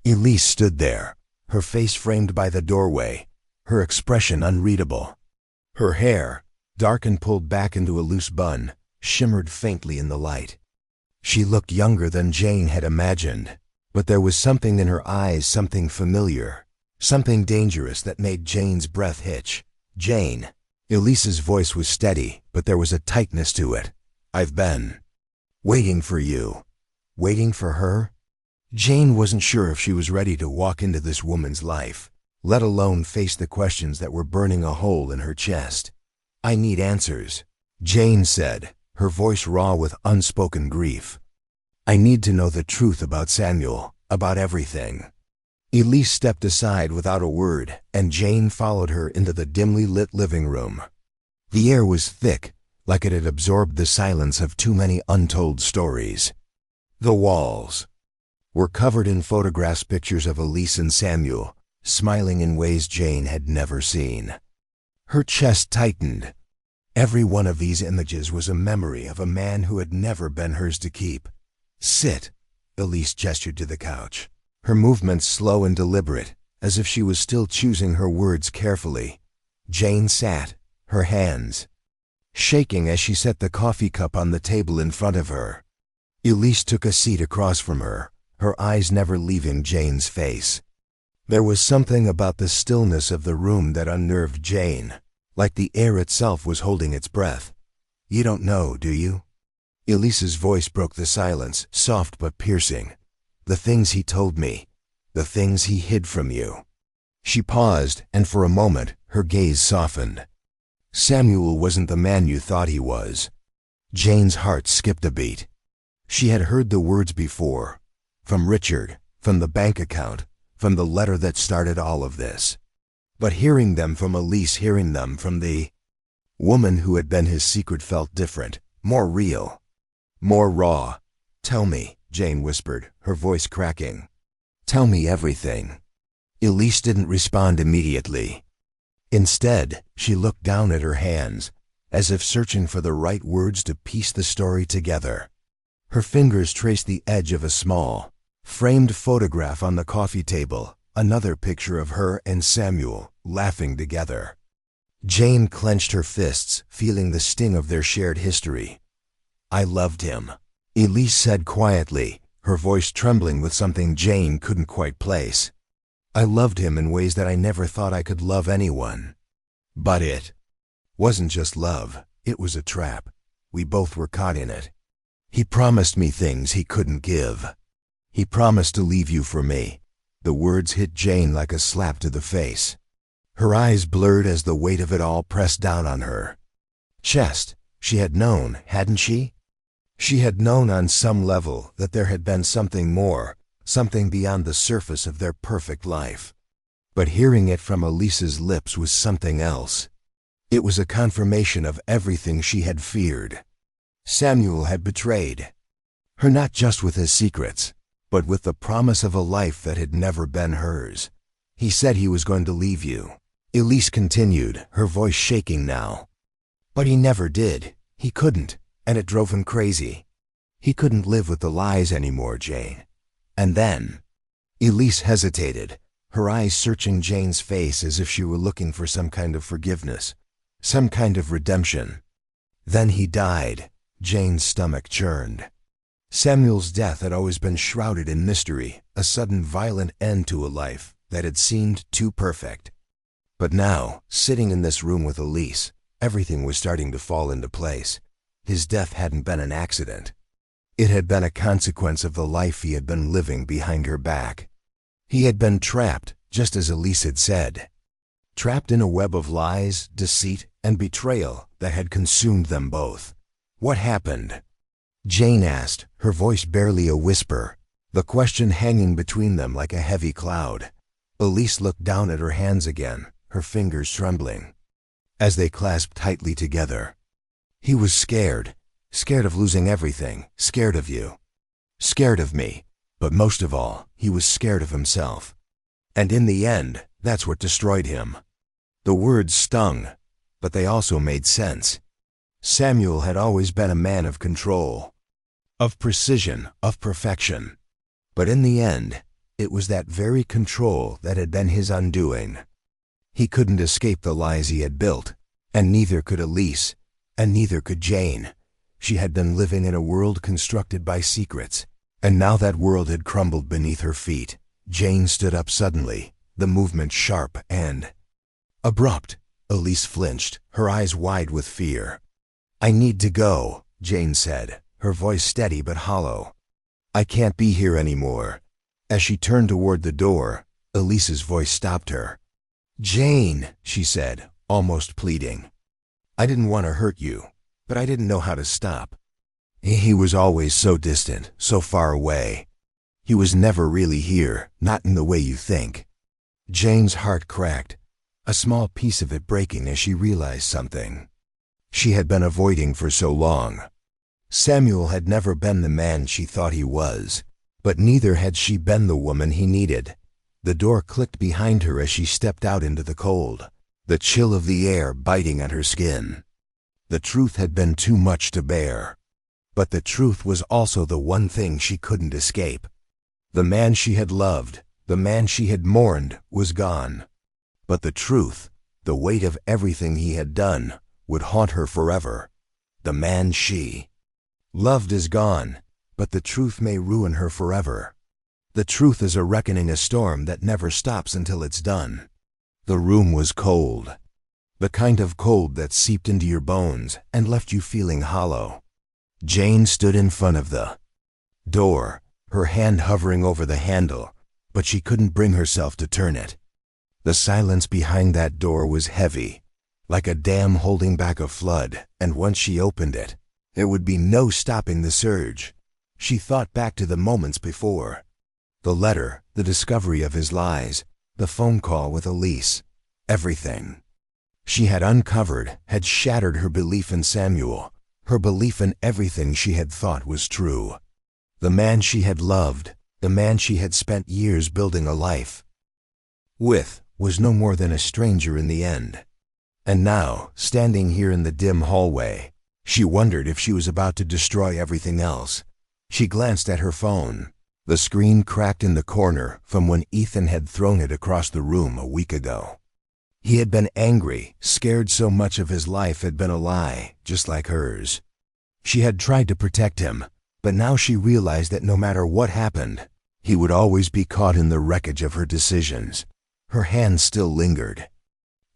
Elise stood there, her face framed by the doorway, her expression unreadable. Her hair, dark and pulled back into a loose bun, shimmered faintly in the light. She looked younger than Jane had imagined, but there was something in her eyes, something familiar, something dangerous that made Jane's breath hitch. "Jane." Elise's voice was steady, but there was a tightness to it. "I've been waiting for you." Waiting for her? Jane wasn't sure if she was ready to walk into this woman's life, let alone face the questions that were burning a hole in her chest. "I need answers," Jane said, her voice raw with unspoken grief. "I need to know the truth about Samuel, about everything." Elise stepped aside without a word, and Jane followed her into the dimly lit living room. The air was thick, like it had absorbed the silence of too many untold stories. The walls were covered in photographs, pictures of Elise and Samuel, smiling in ways Jane had never seen. Her chest tightened. Every one of these images was a memory of a man who had never been hers to keep. "Sit," Elise gestured to the couch, her movements slow and deliberate, as if she was still choosing her words carefully. Jane sat, her hands shaking as she set the coffee cup on the table in front of her. Elise took a seat across from her, her eyes never leaving Jane's face. There was something about the stillness of the room that unnerved Jane, like the air itself was holding its breath. "You don't know, do you?" Elise's voice broke the silence, soft but piercing. "The things he told me, the things he hid from you." She paused, and for a moment, her gaze softened. "Samuel wasn't the man you thought he was." Jane's heart skipped a beat. She had heard the words before, from Richard, from the bank account, from the letter that started all of this. But hearing them from Elise, hearing them from the woman who had been his secret, felt different, more real, more raw. "Tell me," Jane whispered, her voice cracking. "Tell me everything." Elise didn't respond immediately. Instead, she looked down at her hands, as if searching for the right words to piece the story together. Her fingers traced the edge of a small, framed photograph on the coffee table, another picture of her and Samuel, laughing together. Jane clenched her fists, feeling the sting of their shared history. "I loved him," Elise said quietly, her voice trembling with something Jane couldn't quite place. "I loved him in ways that I never thought I could love anyone. But it wasn't just love, it was a trap. We both were caught in it. He promised me things he couldn't give. He promised to leave you for me." The words hit Jane like a slap to the face. Her eyes blurred as the weight of it all pressed down on her chest. She had known, hadn't she? She had known on some level that there had been something more, something beyond the surface of their perfect life. But hearing it from Elise's lips was something else. It was a confirmation of everything she had feared. Samuel had betrayed her, not just with his secrets, but with the promise of a life that had never been hers. "He said he was going to leave you," Elise continued, her voice shaking now. "But he never did. He couldn't, and it drove him crazy. He couldn't live with the lies anymore, Jane. And then..." Elise hesitated, her eyes searching Jane's face as if she were looking for some kind of forgiveness, some kind of redemption. Then he died. Jane's stomach churned. Samuel's death had always been shrouded in mystery, a sudden violent end to a life that had seemed too perfect. But now, sitting in this room with Elise, everything was starting to fall into place. His death hadn't been an accident. It had been a consequence of the life he had been living behind her back. He had been trapped, just as Elise had said. Trapped in a web of lies, deceit, and betrayal that had consumed them both. What happened? Jane asked, her voice barely a whisper, the question hanging between them like a heavy cloud. Elise looked down at her hands again, her fingers trembling, as they clasped tightly together. He was scared. Scared of losing everything, scared of you. Scared of me, but most of all, he was scared of himself. And in the end, that's what destroyed him. The words stung, but they also made sense. Samuel had always been a man of control, of precision, of perfection. But in the end, it was that very control that had been his undoing. He couldn't escape the lies he had built, and neither could Elise, and neither could Jane. She had been living in a world constructed by secrets, and now that world had crumbled beneath her feet. Jane stood up suddenly, the movement sharp and abrupt. Elise flinched, her eyes wide with fear. "I need to go," Jane said, her voice steady but hollow. "I can't be here anymore." As she turned toward the door, Elise's voice stopped her. "Jane," she said, almost pleading. "I didn't want to hurt you, but I didn't know how to stop." He was always so distant, so far away. He was never really here, not in the way you think. Jane's heart cracked, a small piece of it breaking as she realized something she had been avoiding for so long. Samuel had never been the man she thought he was, but neither had she been the woman he needed. The door clicked behind her as she stepped out into the cold, the chill of the air biting at her skin. The truth had been too much to bear. But the truth was also the one thing she couldn't escape. The man she had loved, the man she had mourned, was gone. But the truth, the weight of everything he had done, would haunt her forever. The man she loved is gone, but the truth may ruin her forever. The truth is a reckoning, a storm that never stops until it's done. The room was cold. The kind of cold that seeped into your bones and left you feeling hollow. Jane stood in front of the door, her hand hovering over the handle, but she couldn't bring herself to turn it. The silence behind that door was heavy, like a dam holding back a flood, and once she opened it, there would be no stopping the surge. She thought back to the moments before. The letter, the discovery of his lies, the phone call with Elise, everything she had uncovered had shattered her belief in Samuel, her belief in everything she had thought was true. The man she had loved, the man she had spent years building a life with, was no more than a stranger in the end. And now, standing here in the dim hallway, she wondered if she was about to destroy everything else. She glanced at her phone. The screen cracked in the corner from when Ethan had thrown it across the room a week ago. He had been angry, scared so much of his life had been a lie, just like hers. She had tried to protect him, but now she realized that no matter what happened, he would always be caught in the wreckage of her decisions. Her hand still lingered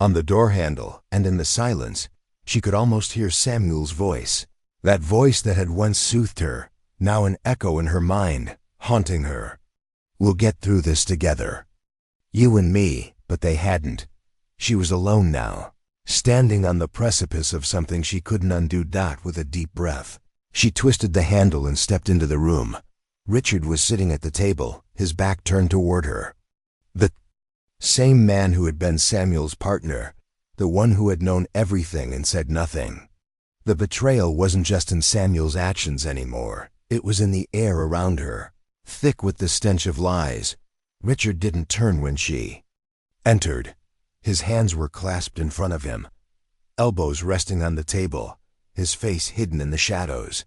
on the door handle, and in the silence, she could almost hear Samuel's voice. That voice that had once soothed her, now an echo in her mind, haunting her. "We'll get through this together. You and me," but they hadn't. She was alone now, standing on the precipice of something she couldn't undo. With a deep breath, she twisted the handle and stepped into the room. Richard was sitting at the table, his back turned toward her. The same man who had been Samuel's partner, the one who had known everything and said nothing. The betrayal wasn't just in Samuel's actions anymore. It was in the air around her, thick with the stench of lies. Richard didn't turn when she entered. His hands were clasped in front of him, elbows resting on the table, his face hidden in the shadows.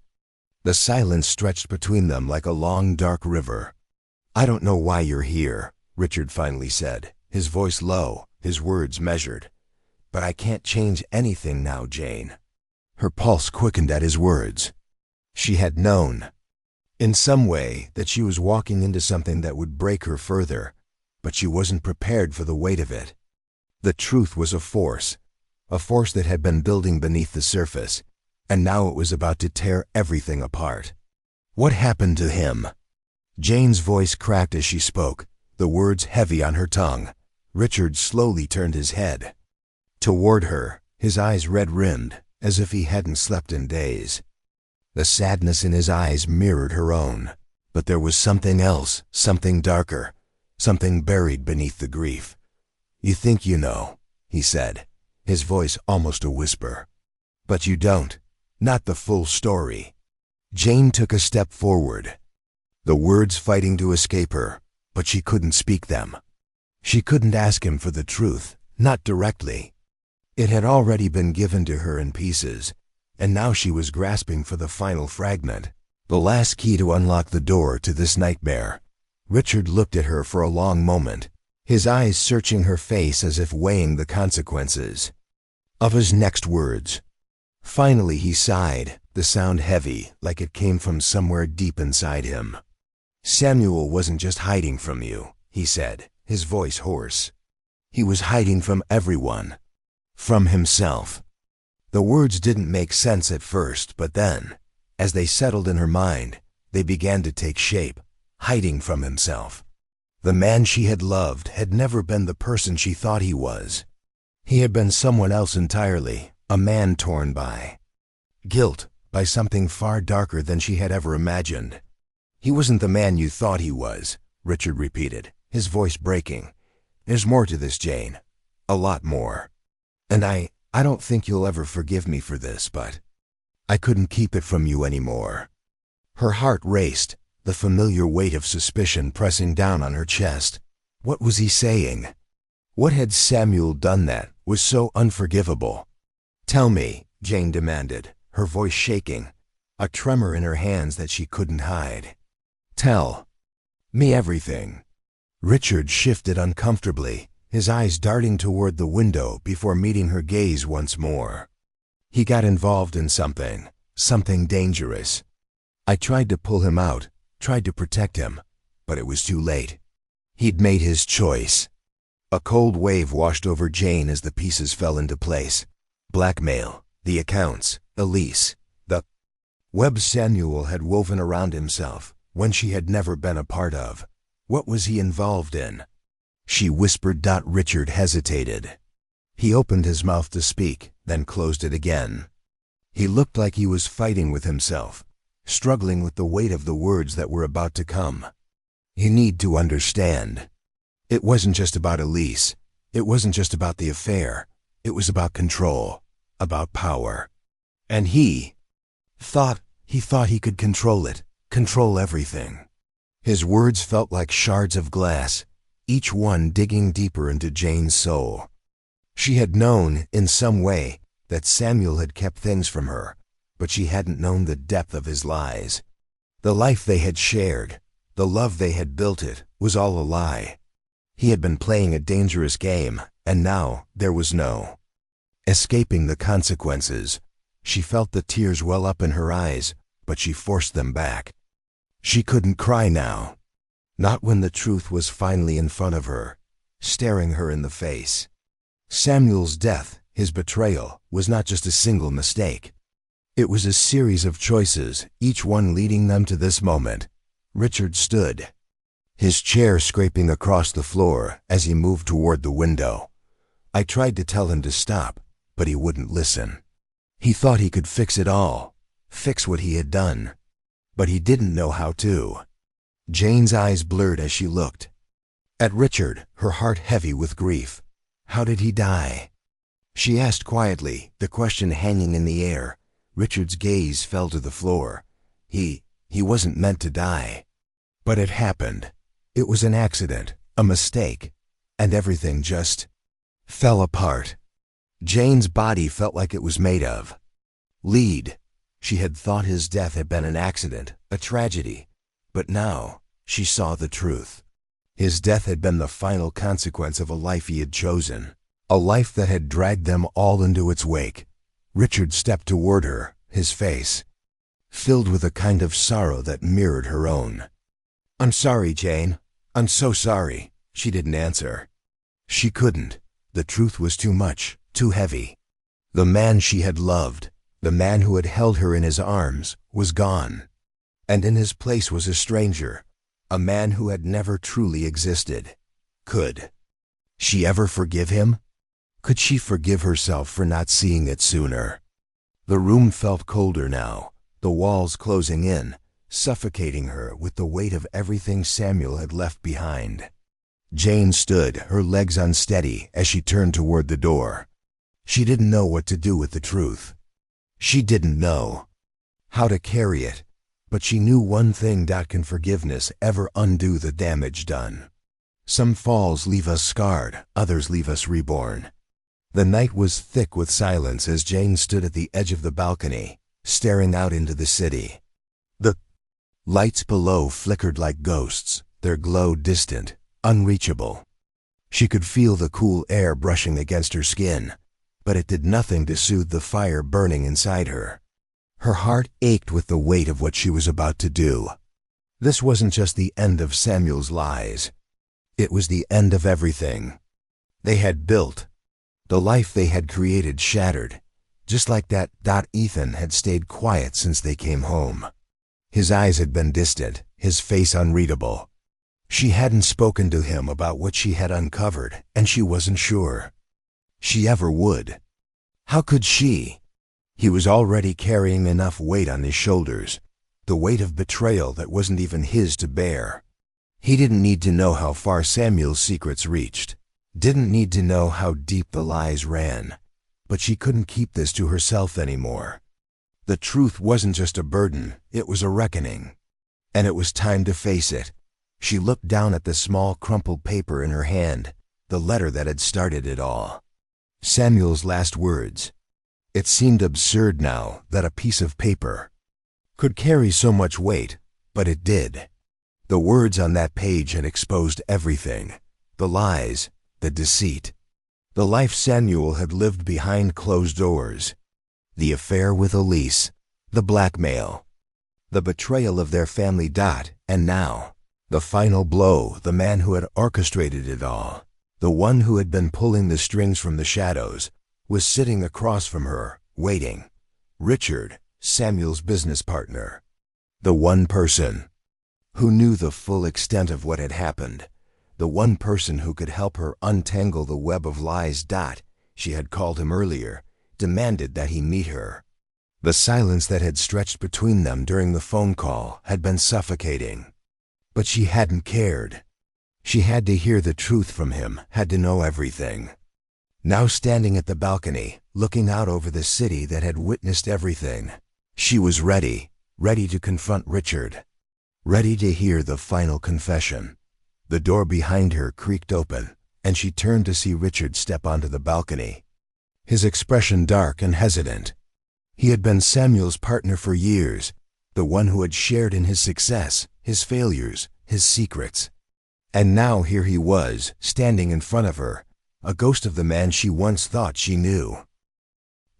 The silence stretched between them like a long, dark river. "I don't know why you're here," Richard finally said, his voice low, his words measured. "But I can't change anything now, Jane." Her pulse quickened at his words. She had known, in some way, that she was walking into something that would break her further, but she wasn't prepared for the weight of it. The truth was a force that had been building beneath the surface, and now it was about to tear everything apart. "What happened to him?" Jane's voice cracked as she spoke, the words heavy on her tongue. Richard slowly turned his head toward her, his eyes red-rimmed, as if he hadn't slept in days. The sadness in his eyes mirrored her own, but there was something else, something darker, something buried beneath the grief. "You think you know," he said, his voice almost a whisper. "But you don't. Not the full story." Jane took a step forward, the words fighting to escape her, but she couldn't speak them. She couldn't ask him for the truth, not directly. It had already been given to her in pieces, and now she was grasping for the final fragment, the last key to unlock the door to this nightmare. Richard looked at her for a long moment, his eyes searching her face as if weighing the consequences of his next words. Finally he sighed, the sound heavy, like it came from somewhere deep inside him. "Samuel wasn't just hiding from you," he said, his voice hoarse. "He was hiding from everyone. From himself." The words didn't make sense at first, but then, as they settled in her mind, they began to take shape. Hiding from himself. The man she had loved had never been the person she thought he was. He had been someone else entirely, a man torn by guilt, by something far darker than she had ever imagined. "He wasn't the man you thought he was," Richard repeated, his voice breaking. "There's more to this, Jane. A lot more. And I don't think you'll ever forgive me for this, but I couldn't keep it from you anymore." Her heart raced, the familiar weight of suspicion pressing down on her chest. What was he saying? What had Samuel done that was so unforgivable? "Tell me," Jane demanded, her voice shaking, a tremor in her hands that she couldn't hide. "Tell me everything." Richard shifted uncomfortably, his eyes darting toward the window before meeting her gaze once more. "He got involved in something dangerous. I tried to pull him out, tried to protect him, but it was too late. He'd made his choice." A cold wave washed over Jane as the pieces fell into place. Blackmail, the accounts, Elise, the web Samuel had woven around himself, one she had never been a part of. What was he involved in? She whispered. Richard hesitated. He opened his mouth to speak, then closed it again. He looked like he was fighting with himself, struggling with the weight of the words that were about to come. "You need to understand. It wasn't just about Elise. It wasn't just about the affair. It was about control, about power. And he thought he could control it, control everything." His words felt like shards of glass, each one digging deeper into Jane's soul. She had known, in some way, that Samuel had kept things from her, but she hadn't known the depth of his lies. The life they had shared, the love they had built, it was all a lie. He had been playing a dangerous game, and now there was no escaping the consequences. She felt the tears well up in her eyes, but she forced them back. She couldn't cry now, not when the truth was finally in front of her, staring her in the face. Samuel's death, his betrayal, was not just a single mistake. It was a series of choices, each one leading them to this moment. Richard stood, his chair scraping across the floor as he moved toward the window. I tried to tell him to stop, but he wouldn't listen. He thought he could fix it all, fix what he had done, but he didn't know how to. Jane's eyes blurred as she looked at Richard, her heart heavy with grief. How did he die? She asked quietly, the question hanging in the air. Richard's gaze fell to the floor. He wasn't meant to die. But it happened. It was an accident, a mistake, and everything just fell apart. Jane's body felt like it was made of lead. She had thought his death had been an accident, a tragedy, but now she saw the truth. His death had been the final consequence of a life he had chosen, a life that had dragged them all into its wake. Richard stepped toward her, his face filled with a kind of sorrow that mirrored her own. "I'm sorry, Jane. I'm so sorry." She didn't answer. She couldn't. The truth was too much, too heavy. The man she had loved, the man who had held her in his arms, was gone. And in his place was a stranger, a man who had never truly existed. Could she ever forgive him? Could she forgive herself for not seeing it sooner? The room felt colder now, the walls closing in, suffocating her with the weight of everything Samuel had left behind. Jane stood, her legs unsteady, as she turned toward the door. She didn't know what to do with the truth. She didn't know how to carry it, but she knew one thing: can forgiveness ever undo the damage done? Some falls leave us scarred, others leave us reborn. The night was thick with silence as Jane stood at the edge of the balcony, staring out into the city. The lights below flickered like ghosts, their glow distant, unreachable. She could feel the cool air brushing against her skin, but it did nothing to soothe the fire burning inside her. Her heart ached with the weight of what she was about to do. This wasn't just the end of Samuel's lies. It was the end of everything they had built. The life they had created shattered, just like that. Ethan had stayed quiet since they came home. His eyes had been distant, his face unreadable. She hadn't spoken to him about what she had uncovered, and she wasn't sure she ever would. How could she? He was already carrying enough weight on his shoulders, the weight of betrayal that wasn't even his to bear. He didn't need to know how far Samuel's secrets reached, didn't need to know how deep the lies ran, but she couldn't keep this to herself anymore. The truth wasn't just a burden, it was a reckoning. And it was time to face it. She looked down at the small crumpled paper in her hand, the letter that had started it all. Samuel's last words. It seemed absurd now that a piece of paper could carry so much weight, but it did. The words on that page had exposed everything: the lies, the deceit, the life Samuel had lived behind closed doors, the affair with Elise, the blackmail, the betrayal of their family. And now, the final blow: the man who had orchestrated it all, the one who had been pulling the strings from the shadows, was sitting across from her, waiting. Richard, Samuel's business partner. The one person who knew the full extent of what had happened. The one person who could help her untangle the web of lies. She had called him earlier, demanded that he meet her. The silence that had stretched between them during the phone call had been suffocating. But she hadn't cared. She had to hear the truth from him, had to know everything. Now standing at the balcony, looking out over the city that had witnessed everything, she was ready to confront Richard, ready to hear the final confession. The door behind her creaked open, and she turned to see Richard step onto the balcony, his expression dark and hesitant. He had been Samuel's partner for years, the one who had shared in his success, his failures, his secrets. And now here he was, standing in front of her, a ghost of the man she once thought she knew.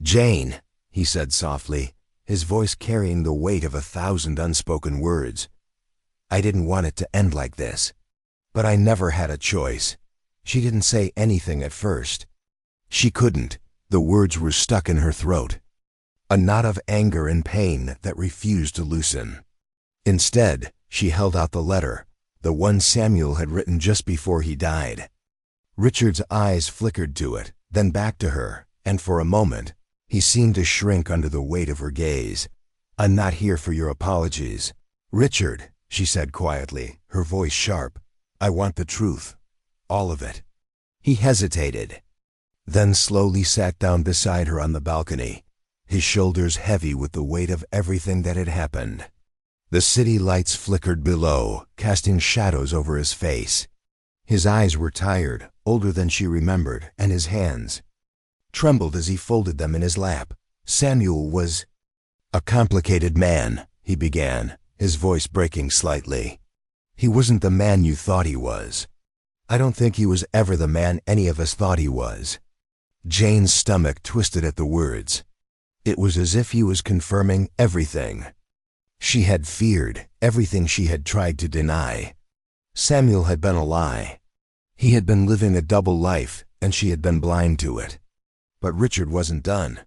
"Jane," he said softly, his voice carrying the weight of 1,000 unspoken words. "I didn't want it to end like this. But I never had a choice." She didn't say anything at first. She couldn't. The words were stuck in her throat, a knot of anger and pain that refused to loosen. Instead, she held out the letter, the one Samuel had written just before he died. Richard's eyes flickered to it, then back to her, and for a moment, he seemed to shrink under the weight of her gaze. "I'm not here for your apologies, Richard," she said quietly, her voice sharp. "I want the truth. All of it." He hesitated, then slowly sat down beside her on the balcony, his shoulders heavy with the weight of everything that had happened. The city lights flickered below, casting shadows over his face. His eyes were tired, older than she remembered, and his hands trembled as he folded them in his lap. Samuel was a complicated man, he began, his voice breaking slightly. He wasn't the man you thought he was. I don't think he was ever the man any of us thought he was." Jane's stomach twisted at the words. It was as if he was confirming everything she had feared, everything she had tried to deny. Samuel had been a lie. He had been living a double life, and she had been blind to it. But Richard wasn't done.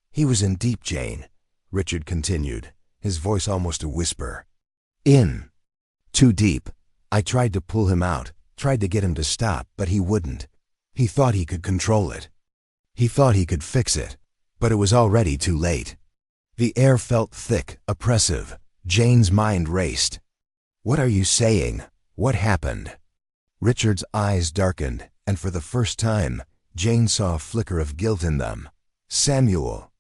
"He was in deep, Jane," Richard continued, his voice almost a whisper. "In. Too deep. I tried to pull him out, tried to get him to stop, but he wouldn't. He thought he could control it. He thought he could fix it, but it was already too late." The air felt thick, oppressive. Jane's mind raced. "What are you saying? What happened?" Richard's eyes darkened, and for the first time, Jane saw a flicker of guilt in them. "Samuel.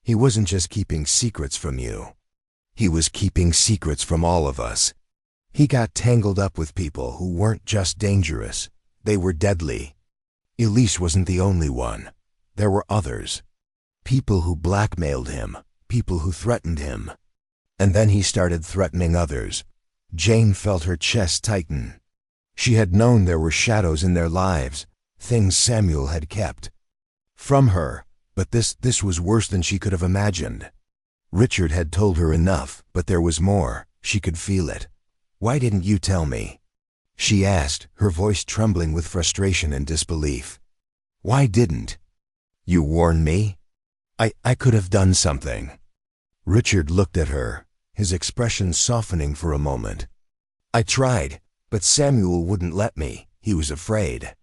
He wasn't just keeping secrets from you. He was keeping secrets from all of us. He got tangled up with people who weren't just dangerous, they were deadly. Elise wasn't the only one. There were others. People who blackmailed him, people who threatened him. And then he started threatening others." Jane felt her chest tighten. She had known there were shadows in their lives, things Samuel had kept from her, but this was worse than she could have imagined. Richard had told her enough, but there was more. She could feel it. "Why didn't you tell me?" she asked, her voice trembling with frustration and disbelief. "Why didn't you warn me? I could have done something." Richard looked at her, his expression softening for a moment. "I tried, but Samuel wouldn't let me. He was afraid.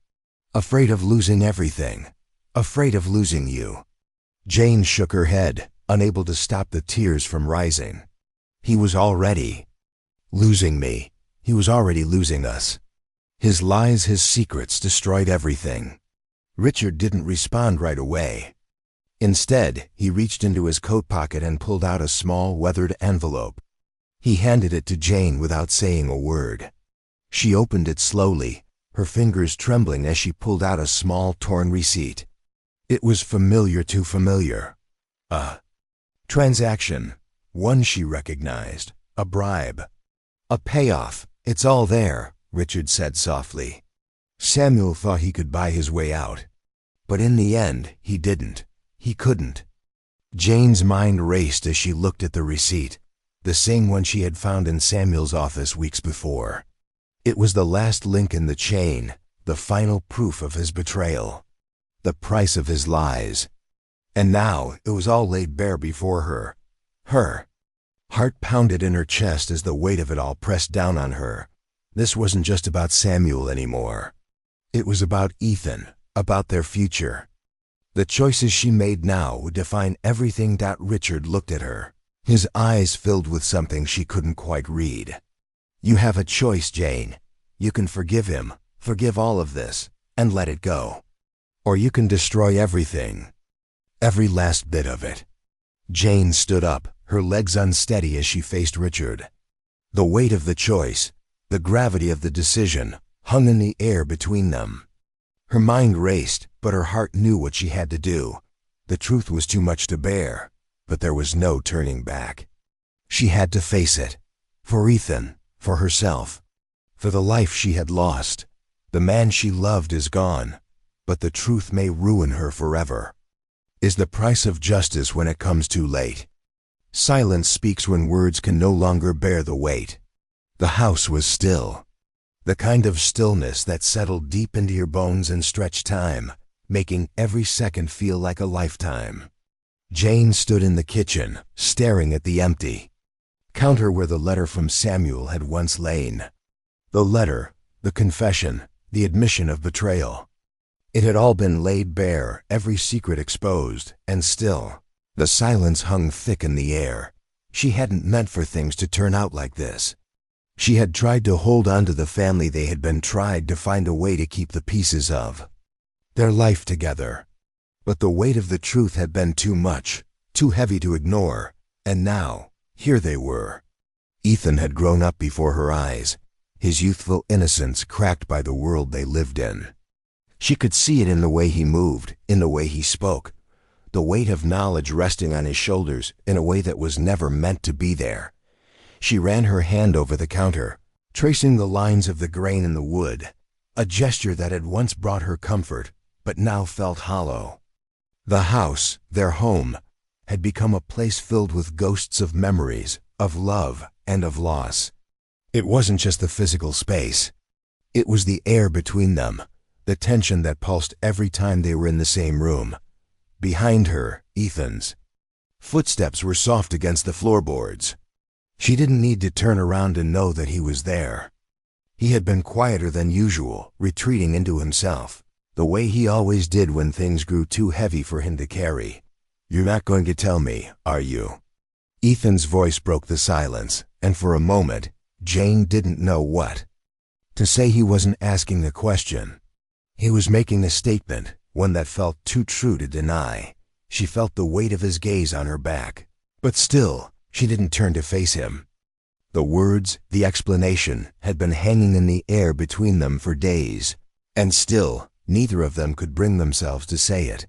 Afraid of losing everything. Afraid of losing you." Jane shook her head, unable to stop the tears from rising. "He was already losing me. He was already losing us. His lies, his secrets destroyed everything." Richard didn't respond right away. Instead, he reached into his coat pocket and pulled out a small, weathered envelope. He handed it to Jane without saying a word. She opened it slowly, her fingers trembling as she pulled out a small, torn receipt. It was familiar, too familiar. A transaction, one she recognized, a bribe, a payoff. "It's all there," Richard said softly. Samuel thought he could buy his way out. But in the end, he didn't. He couldn't. Jane's mind raced as she looked at the receipt, the same one she had found in Samuel's office weeks before. It was the last link in the chain, the final proof of his betrayal, the price of his lies. And now it was all laid bare before her. Her heart pounded in her chest as the weight of it all pressed down on her. This wasn't just about Samuel anymore. It was about Ethan, about their future. The choices she made now would define everything. Richard looked at her, his eyes filled with something she couldn't quite read. "You have a choice, Jane. You can forgive him, forgive all of this, and let it go. Or you can destroy everything. Every last bit of it." Jane stood up, her legs unsteady as she faced Richard. The weight of the choice, the gravity of the decision, hung in the air between them. Her mind raced, but her heart knew what she had to do. The truth was too much to bear, but there was no turning back. She had to face it. For Ethan, for herself, for the life she had lost. The man she loved is gone, but the truth may ruin her forever. Is the price of justice when it comes too late. Silence speaks when words can no longer bear the weight. The house was still. The kind of stillness that settled deep into your bones and stretched time, making every second feel like a lifetime. Jane stood in the kitchen, staring at the empty counter where the letter from Samuel had once lain. The letter, the confession, the admission of betrayal. It had all been laid bare, every secret exposed, and still, the silence hung thick in the air. She hadn't meant for things to turn out like this. She had tried to hold on to the family they had been, tried to find a way to keep the pieces of their life together. But the weight of the truth had been too much, too heavy to ignore, and now, here they were. Ethan had grown up before her eyes, his youthful innocence cracked by the world they lived in. She could see it in the way he moved, in the way he spoke, the weight of knowledge resting on his shoulders in a way that was never meant to be there. She ran her hand over the counter, tracing the lines of the grain in the wood, a gesture that had once brought her comfort, but now felt hollow. The house, their home, had become a place filled with ghosts of memories, of love, and of loss. It wasn't just the physical space. It was the air between them, the tension that pulsed every time they were in the same room. Behind her, Ethan's footsteps were soft against the floorboards. She didn't need to turn around to know that he was there. He had been quieter than usual, retreating into himself, the way he always did when things grew too heavy for him to carry. "You're not going to tell me, are you?" Ethan's voice broke the silence, and for a moment, Jane didn't know what to say. He wasn't asking a question. He was making a statement, one that felt too true to deny. She felt the weight of his gaze on her back, but still, she didn't turn to face him. The words, the explanation, had been hanging in the air between them for days, and still, neither of them could bring themselves to say it.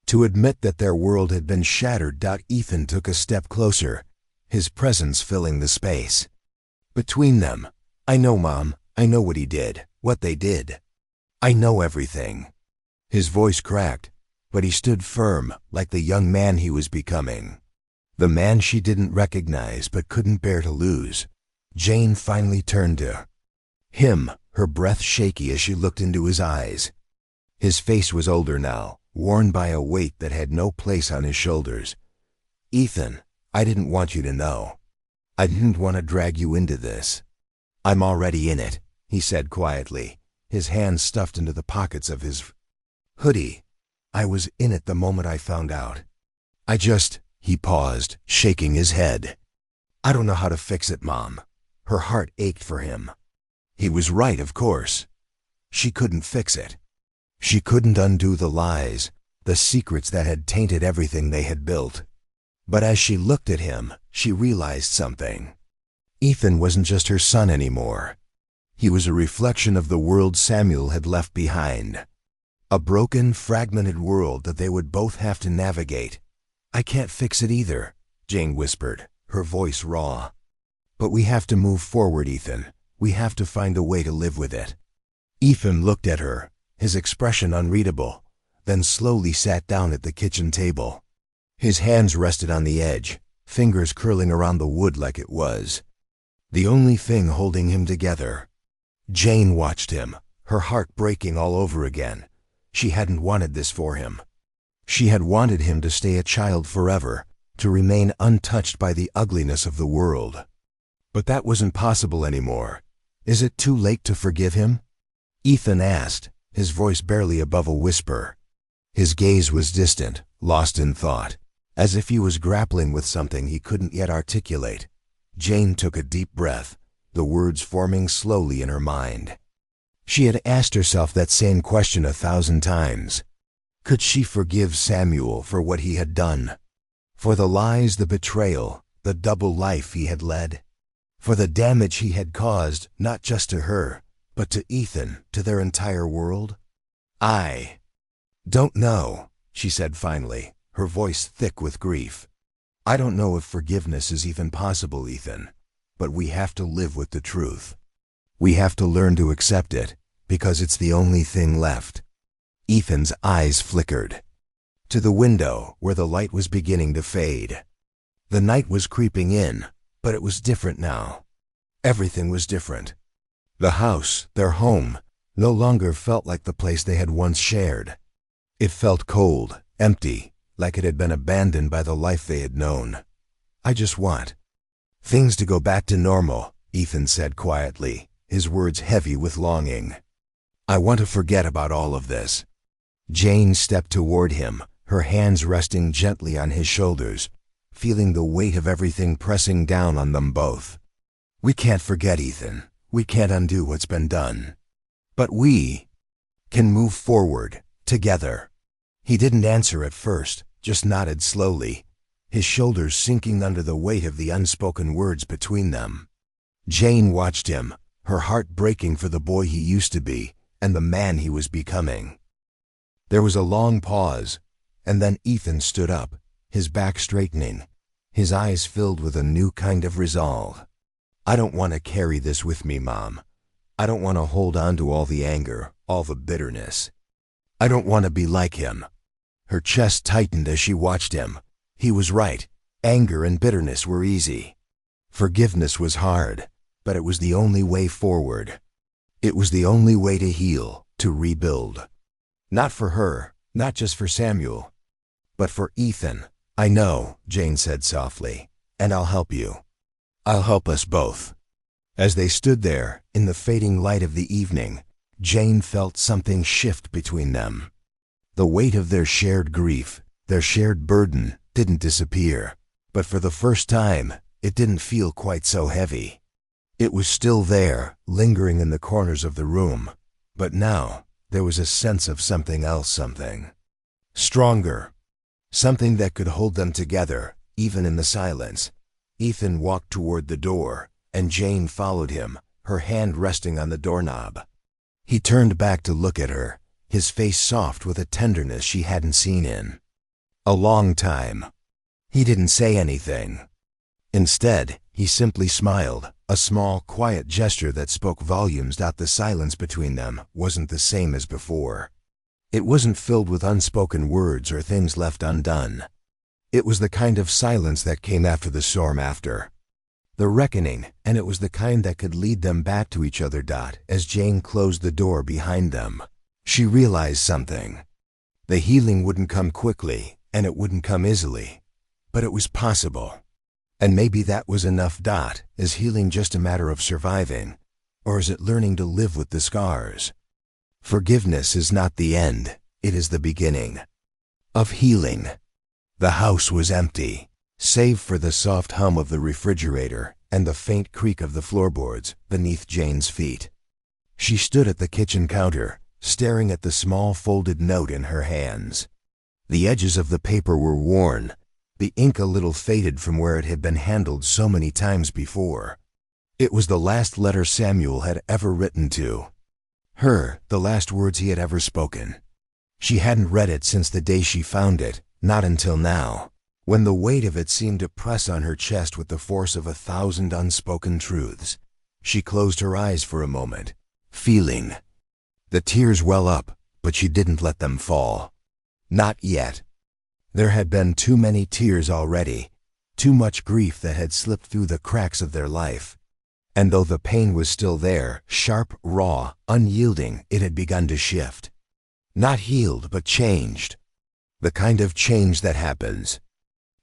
To admit that their world had been shattered. Ethan took a step closer, his presence filling the space between them. "I know, Mom. I know what he did, what they did. I know everything." His voice cracked, but he stood firm, like the young man he was becoming. The man she didn't recognize but couldn't bear to lose. Jane finally turned to him, her breath shaky as she looked into his eyes. His face was older now, worn by a weight that had no place on his shoulders. "Ethan, I didn't want you to know. I didn't want to drag you into this. I'm already in it," he said quietly, his hands stuffed into the pockets of his hoodie. "I was in it the moment I found out. He paused, shaking his head. "I don't know how to fix it, Mom." Her heart ached for him. He was right, of course. She couldn't fix it. She couldn't undo the lies, the secrets that had tainted everything they had built. But as she looked at him, she realized something. Ethan wasn't just her son anymore. He was a reflection of the world Samuel had left behind. A broken, fragmented world that they would both have to navigate. "I can't fix it either," Jane whispered, her voice raw. "But we have to move forward, Ethan. We have to find a way to live with it." Ethan looked at her, his expression unreadable, then slowly sat down at the kitchen table. His hands rested on the edge, fingers curling around the wood like it was the only thing holding him together. Jane watched him, her heart breaking all over again. She hadn't wanted this for him. She had wanted him to stay a child forever, to remain untouched by the ugliness of the world. But that wasn't possible anymore. "Is it too late to forgive him?" Ethan asked, his voice barely above a whisper. His gaze was distant, lost in thought, as if he was grappling with something he couldn't yet articulate. Jane took a deep breath, the words forming slowly in her mind. She had asked herself that same question 1,000 times. Could she forgive Samuel for what he had done? For the lies, the betrayal, the double life he had led? For the damage he had caused, not just to her, but to Ethan, to their entire world? "I don't know," she said finally, her voice thick with grief. "I don't know if forgiveness is even possible, Ethan, but we have to live with the truth. We have to learn to accept it, because it's the only thing left." Ethan's eyes flickered to the window where the light was beginning to fade. The night was creeping in, but it was different now. Everything was different. The house, their home, no longer felt like the place they had once shared. It felt cold, empty, like it had been abandoned by the life they had known. "I just want things to go back to normal," Ethan said quietly, his words heavy with longing. "I want to forget about all of this." Jane stepped toward him, her hands resting gently on his shoulders, feeling the weight of everything pressing down on them both. "We can't forget, Ethan. We can't undo what's been done. But we can move forward, together." He didn't answer at first, just nodded slowly, his shoulders sinking under the weight of the unspoken words between them. Jane watched him, her heart breaking for the boy he used to be and the man he was becoming. There was a long pause, and then Ethan stood up, his back straightening, his eyes filled with a new kind of resolve. I don't want to carry this with me, Mom. I don't want to hold on to all the anger, all the bitterness. I don't want to be like him. Her chest tightened as she watched him. He was right. Anger and bitterness were easy. Forgiveness was hard, but it was the only way forward. It was the only way to heal, to rebuild. Not for her, not just for Samuel, but for Ethan. I know, Jane said softly, and I'll help you. I'll help us both. As they stood there, in the fading light of the evening, Jane felt something shift between them. The weight of their shared grief, their shared burden, didn't disappear, but for the first time, it didn't feel quite so heavy. It was still there, lingering in the corners of the room, but now there was a sense of something else, something stronger, something that could hold them together, even in the silence. Ethan walked toward the door, and Jane followed him, her hand resting on the doorknob. He turned back to look at her, his face soft with a tenderness she hadn't seen in a long time. He didn't say anything. Instead, he simply smiled, a small, quiet gesture that spoke volumes. The silence between them wasn't the same as before. It wasn't filled with unspoken words or things left undone. It was the kind of silence that came after the storm, after the reckoning, and it was the kind that could lead them back to each other. As Jane closed the door behind them, she realized something. The healing wouldn't come quickly, and it wouldn't come easily, but it was possible. And maybe that was enough. Is healing just a matter of surviving, or is it learning to live with the scars? Forgiveness is not the end, it is the beginning of healing. The house was empty, save for the soft hum of the refrigerator and the faint creak of the floorboards beneath Jane's feet. She stood at the kitchen counter, staring at the small folded note in her hands. The edges of the paper were worn, the ink a little faded from where it had been handled so many times before. It was the last letter Samuel had ever written to her, the last words he had ever spoken. She hadn't read it since the day she found it, not until now, when the weight of it seemed to press on her chest with the force of 1,000 unspoken truths. She closed her eyes for a moment, feeling the tears well up, but she didn't let them fall. Not yet. There had been too many tears already, too much grief that had slipped through the cracks of their life. And though the pain was still there, sharp, raw, unyielding, it had begun to shift. Not healed, but changed. The kind of change that happens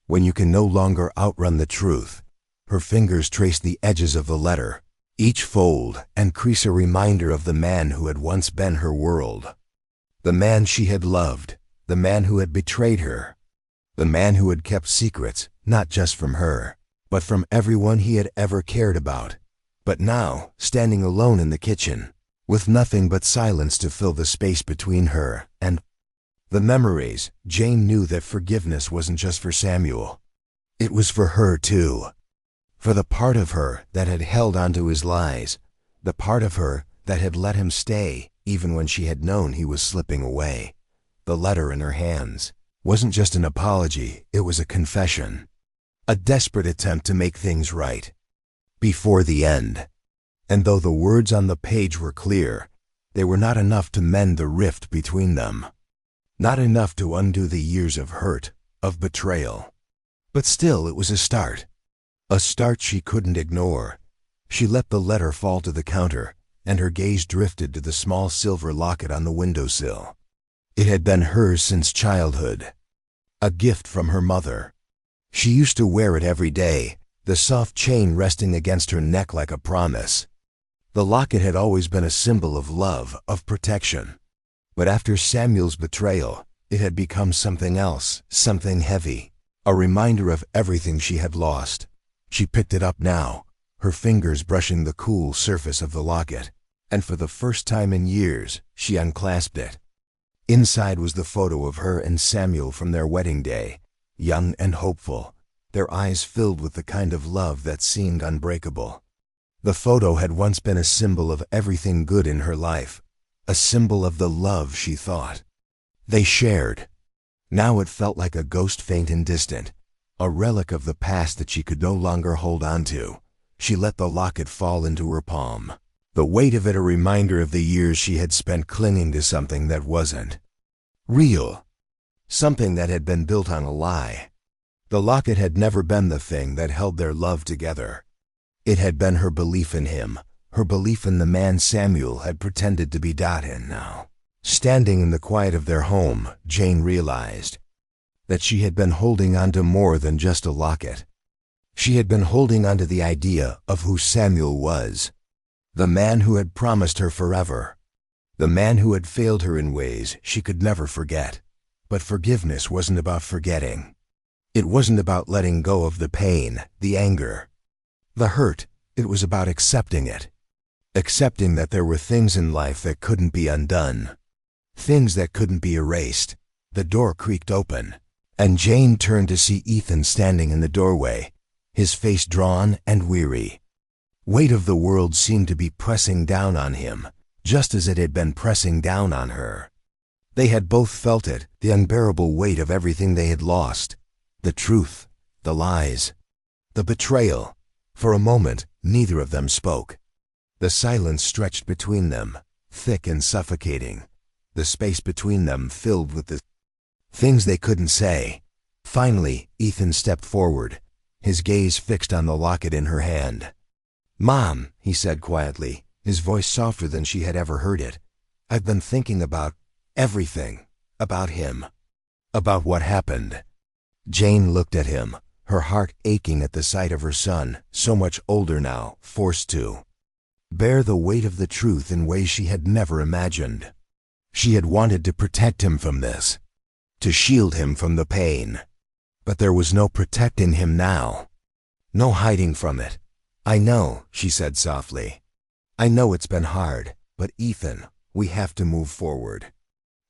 when you can no longer outrun the truth. Her fingers traced the edges of the letter, each fold and crease a reminder of the man who had once been her world. The man she had loved, the man who had betrayed her, the man who had kept secrets, not just from her, but from everyone he had ever cared about. But now, standing alone in the kitchen, with nothing but silence to fill the space between her and the memories, Jane knew that forgiveness wasn't just for Samuel. It was for her too. For the part of her that had held onto his lies, the part of her that had let him stay even when she had known he was slipping away. The letter in her hands wasn't just an apology, it was a confession. A desperate attempt to make things right before the end. And though the words on the page were clear, they were not enough to mend the rift between them. Not enough to undo the years of hurt, of betrayal. But still it was a start. A start she couldn't ignore. She let the letter fall to the counter, and her gaze drifted to the small silver locket on the windowsill. It had been hers since childhood. A gift from her mother. She used to wear it every day, the soft chain resting against her neck like a promise. The locket had always been a symbol of love, of protection. But after Samuel's betrayal, it had become something else, something heavy, a reminder of everything she had lost. She picked it up now, her fingers brushing the cool surface of the locket, and for the first time in years, she unclasped it. Inside was the photo of her and Samuel from their wedding day, young and hopeful, their eyes filled with the kind of love that seemed unbreakable. The photo had once been a symbol of everything good in her life, a symbol of the love she thought they shared. Now it felt like a ghost, faint and distant, a relic of the past that she could no longer hold on to. she let the locket fall into her palm. The weight of it a reminder of the years she had spent clinging to something that wasn't real. Something that had been built on a lie. The locket had never been the thing that held their love together. It had been her belief in him, her belief in the man Samuel had pretended to be in now. Standing in the quiet of their home, Jane realized that she had been holding on to more than just a locket. She had been holding on to the idea of who Samuel was. The man who had promised her forever. The man who had failed her in ways she could never forget. But forgiveness wasn't about forgetting. It wasn't about letting go of the pain, the anger, the hurt. It was about accepting it. Accepting that there were things in life that couldn't be undone. Things that couldn't be erased. The door creaked open, and Jane turned to see Ethan standing in the doorway, his face drawn and weary. Weight of the world seemed to be pressing down on him, just as it had been pressing down on her. They had both felt it, the unbearable weight of everything they had lost. The truth, the lies, the betrayal. For a moment, neither of them spoke. The silence stretched between them, thick and suffocating. The space between them filled with the things they couldn't say. Finally, Ethan stepped forward, his gaze fixed on the locket in her hand. "Mom," he said quietly, his voice softer than she had ever heard it. "I've been thinking about everything, about him, about what happened." Jane looked at him, her heart aching at the sight of her son, so much older now, forced to bear the weight of the truth in ways she had never imagined. She had wanted to protect him from this, to shield him from the pain. But there was no protecting him now, no hiding from it. "I know," she said softly. "I know it's been hard, but Ethan, we have to move forward.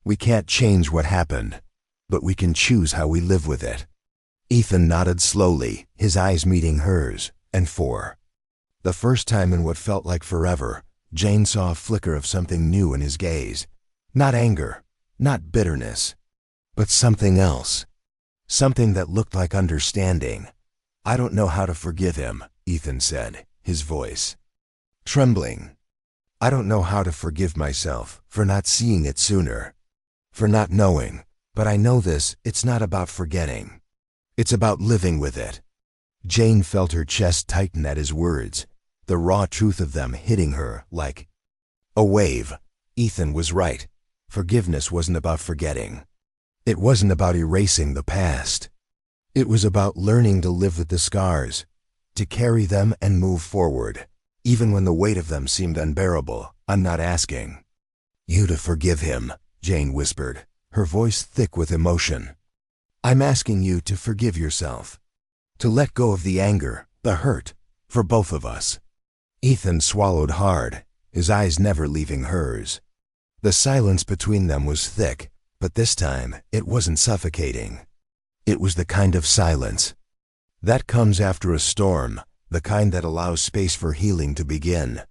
We can't change what happened, but we can choose how we live with it." Ethan nodded slowly, his eyes meeting hers, and for the first time in what felt like forever, Jane saw a flicker of something new in his gaze. Not anger, not bitterness, but something else. Something that looked like understanding. "I don't know how to forgive him," Ethan said, his voice trembling. "I don't know how to forgive myself for not seeing it sooner, for not knowing, but I know this, it's not about forgetting. It's about living with it." Jane felt her chest tighten at his words, the raw truth of them hitting her like a wave. Ethan was right. Forgiveness wasn't about forgetting. It wasn't about erasing the past. It was about learning to live with the scars, to carry them and move forward, even when the weight of them seemed unbearable. "I'm not asking you to forgive him," Jane whispered, her voice thick with emotion. "I'm asking you to forgive yourself, to let go of the anger, the hurt, for both of us." Ethan swallowed hard, his eyes never leaving hers. The silence between them was thick, but this time it wasn't suffocating. It was the kind of silence that comes after a storm, the kind that allows space for healing to begin.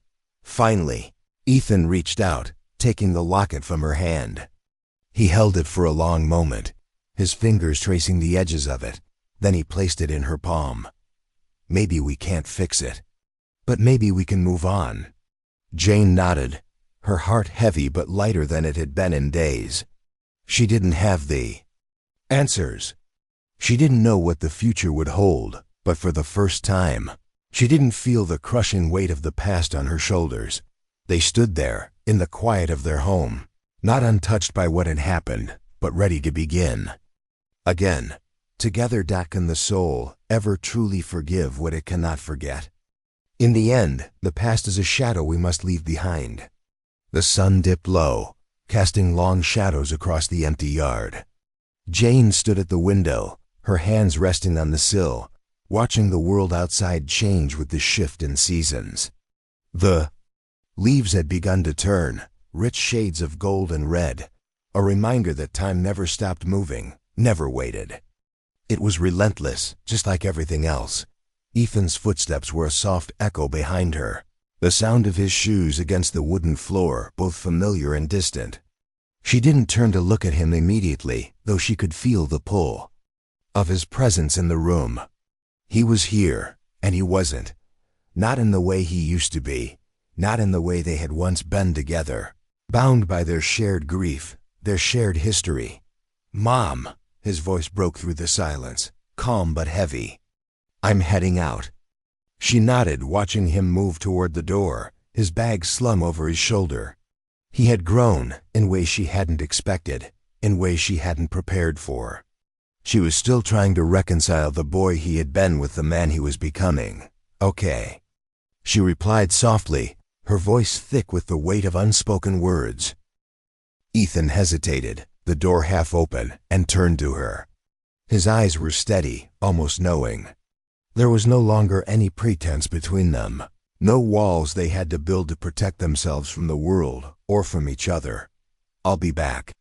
Finally, Ethan reached out, taking the locket from her hand. He held it for a long moment, his fingers tracing the edges of it. Then he placed it in her palm. "Maybe we can't fix it, but maybe we can move on." Jane nodded, her heart heavy but lighter than it had been in days. She didn't have the answers. She didn't know what the future would hold, but for the first time, she didn't feel the crushing weight of the past on her shoulders. They stood there, in the quiet of their home, not untouched by what had happened, but ready to begin again. Together, can the soul ever truly forgive what it cannot forget? In the end, the past is a shadow we must leave behind. The sun dipped low, casting long shadows across the empty yard. Jane stood at the window, her hands resting on the sill, watching the world outside change with the shift in seasons. The leaves had begun to turn, rich shades of gold and red, a reminder that time never stopped moving, never waited. It was relentless, just like everything else. Ethan's footsteps were a soft echo behind her, the sound of his shoes against the wooden floor, both familiar and distant. She didn't turn to look at him immediately, though she could feel the pull of his presence in the room. He was here, and he wasn't Not in the way he used to be, not in the way they had once been together, bound by their shared grief, their shared history. "Mom," his voice broke through the silence, calm but heavy. "I'm heading out." She nodded, watching him move toward the door, his bag slung over his shoulder. He had grown in ways she hadn't expected, in ways she hadn't prepared for. She was still trying to reconcile the boy he had been with the man he was becoming. "Okay," she replied softly, her voice thick with the weight of unspoken words. Ethan hesitated, the door half open, and turned to her. His eyes were steady, almost knowing. There was no longer any pretense between them, no walls they had to build to protect themselves from the world or from each other. "I'll be back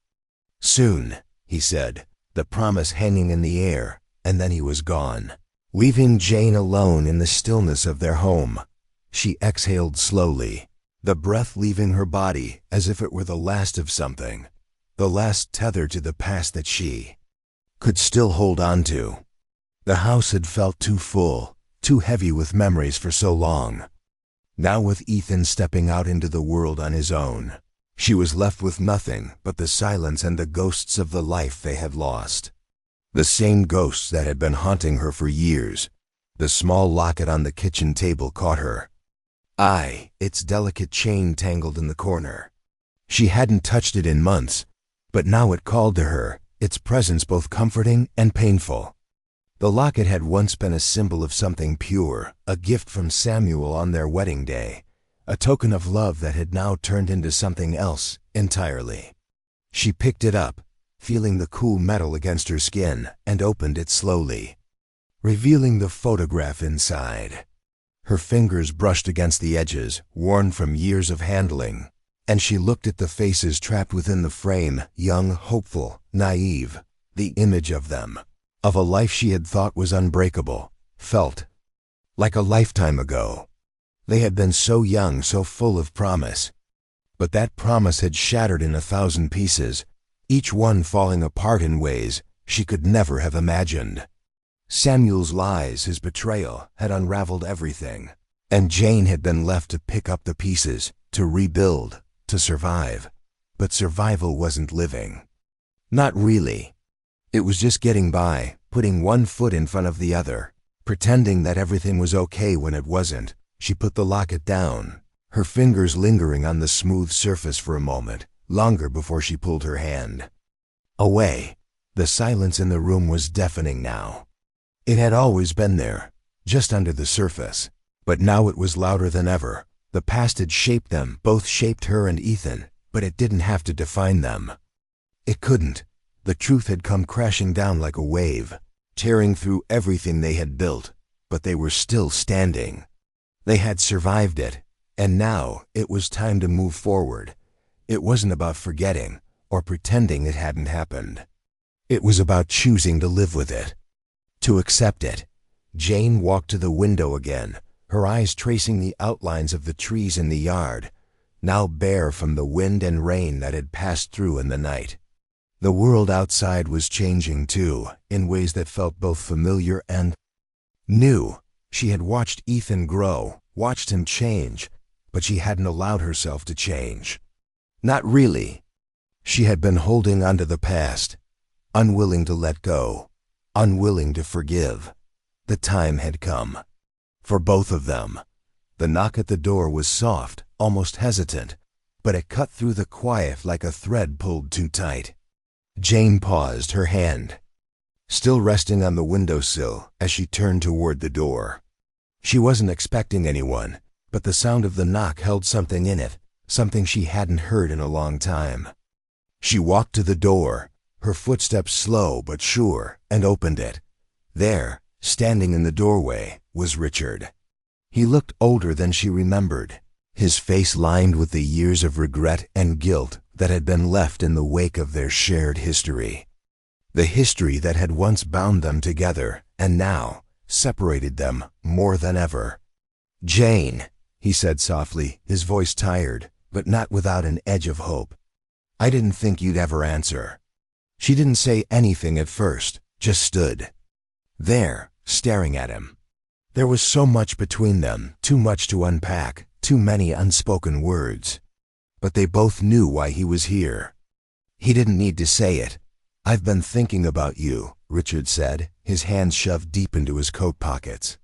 soon," he said, the promise hanging in the air, and then he was gone, leaving Jane alone in the stillness of their home. She exhaled slowly, the breath leaving her body as if it were the last of something, the last tether to the past that she could still hold on to. The house had felt too full, too heavy with memories for so long. Now with Ethan stepping out into the world on his own, she was left with nothing but the silence and the ghosts of the life they had lost. The same ghosts that had been haunting her for years. The small locket on the kitchen table caught her. Its delicate chain tangled in the corner. She hadn't touched it in months, but now it called to her, its presence both comforting and painful. The locket had once been a symbol of something pure, a gift from Samuel on their wedding day, a token of love that had now turned into something else entirely. She picked it up, feeling the cool metal against her skin, and opened it slowly, revealing the photograph inside. Her fingers brushed against the edges, worn from years of handling, and she looked at the faces trapped within the frame, young, hopeful, naive, the image of them, of a life she had thought was unbreakable, felt like a lifetime ago. They had been so young, so full of promise. But that promise had shattered in 1,000 pieces, each one falling apart in ways she could never have imagined. Samuel's lies, his betrayal, had unraveled everything, and Jane had been left to pick up the pieces, to rebuild, to survive. But survival wasn't living. Not really. It was just getting by, putting one foot in front of the other, pretending that everything was okay when it wasn't. She put the locket down, her fingers lingering on the smooth surface for a moment, longer before she pulled her hand away. The silence in the room was deafening now. It had always been there, just under the surface, but now it was louder than ever. The past had shaped them, both shaped her and Ethan, but it didn't have to define them. It couldn't. The truth had come crashing down like a wave, tearing through everything they had built, but they were still standing. They had survived it, and now it was time to move forward. It wasn't about forgetting or pretending it hadn't happened. It was about choosing to live with it, to accept it. Jane walked to the window again, her eyes tracing the outlines of the trees in the yard, now bare from the wind and rain that had passed through in the night. The world outside was changing too, in ways that felt both familiar and new. She had watched Ethan grow, watched him change, but she hadn't allowed herself to change. Not really. She had been holding onto the past, unwilling to let go, unwilling to forgive. The time had come. For both of them. The knock at the door was soft, almost hesitant, but it cut through the quiet like a thread pulled too tight. Jane paused, her hand still resting on the windowsill as she turned toward the door. She wasn't expecting anyone, but the sound of the knock held something in it, something she hadn't heard in a long time. She walked to the door, her footsteps slow but sure, and opened it. There, standing in the doorway, was Richard. He looked older than she remembered, his face lined with the years of regret and guilt that had been left in the wake of their shared history. The history that had once bound them together and now separated them more than ever. "Jane," he said softly, his voice tired, but not without an edge of hope. "I didn't think you'd ever answer." She didn't say anything at first, just stood there, staring at him. There was so much between them, too much to unpack, too many unspoken words. But they both knew why he was here. He didn't need to say it. "I've been thinking about you," Richard said, his hands shoved deep into his coat pockets.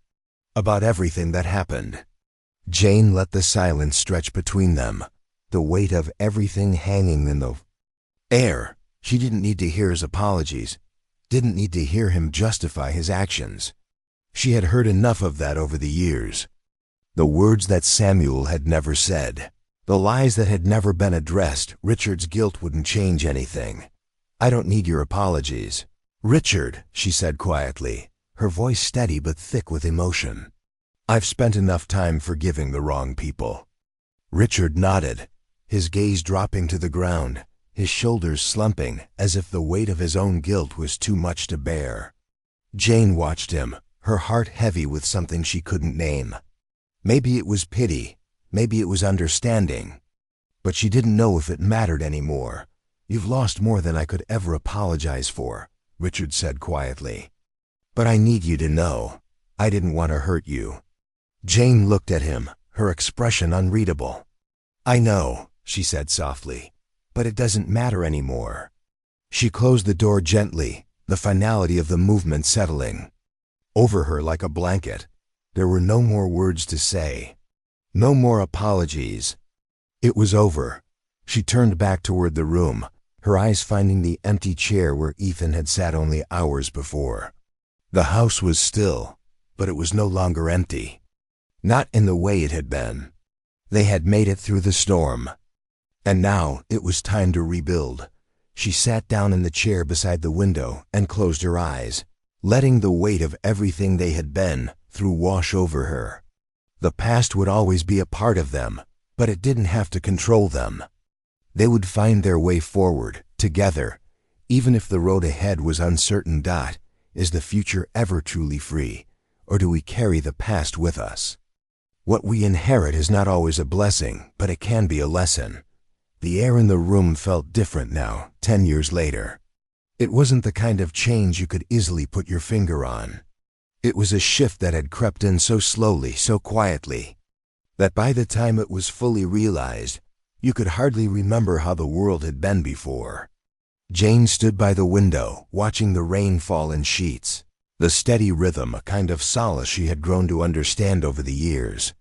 "About everything that happened." Jane let the silence stretch between them, the weight of everything hanging in the air. She didn't need to hear his apologies, didn't need to hear him justify his actions. She had heard enough of that over the years. The words that Samuel had never said, the lies that had never been addressed. Richard's guilt wouldn't change anything. "I don't need your apologies." "Richard," she said quietly, her voice steady but thick with emotion. "I've spent enough time forgiving the wrong people." Richard nodded, his gaze dropping to the ground, his shoulders slumping as if the weight of his own guilt was too much to bear. Jane watched him, her heart heavy with something she couldn't name. Maybe it was pity, maybe it was understanding. But she didn't know if it mattered anymore. "You've lost more than I could ever apologize for," Richard said quietly. "But I need you to know, I didn't want to hurt you." Jane looked at him, her expression unreadable. "I know," she said softly, "but it doesn't matter anymore." She closed the door gently, the finality of the movement settling over her like a blanket. There were no more words to say, no more apologies. It was over. She turned back toward the room, her eyes finding the empty chair where Ethan had sat only hours before. The house was still, but it was no longer empty. Not in the way it had been. They had made it through the storm. And now it was time to rebuild. She sat down in the chair beside the window and closed her eyes, letting the weight of everything they had been through wash over her. The past would always be a part of them, but it didn't have to control them. They would find their way forward, together, even if the road ahead was uncertain. Is the future ever truly free, or do we carry the past with us? What we inherit is not always a blessing, but it can be a lesson. The air in the room felt different now, 10 years later. It wasn't the kind of change you could easily put your finger on. It was a shift that had crept in so slowly, so quietly, that by the time it was fully realized, you could hardly remember how the world had been before. Jane stood by the window, watching the rain fall in sheets, the steady rhythm, a kind of solace she had grown to understand over the years.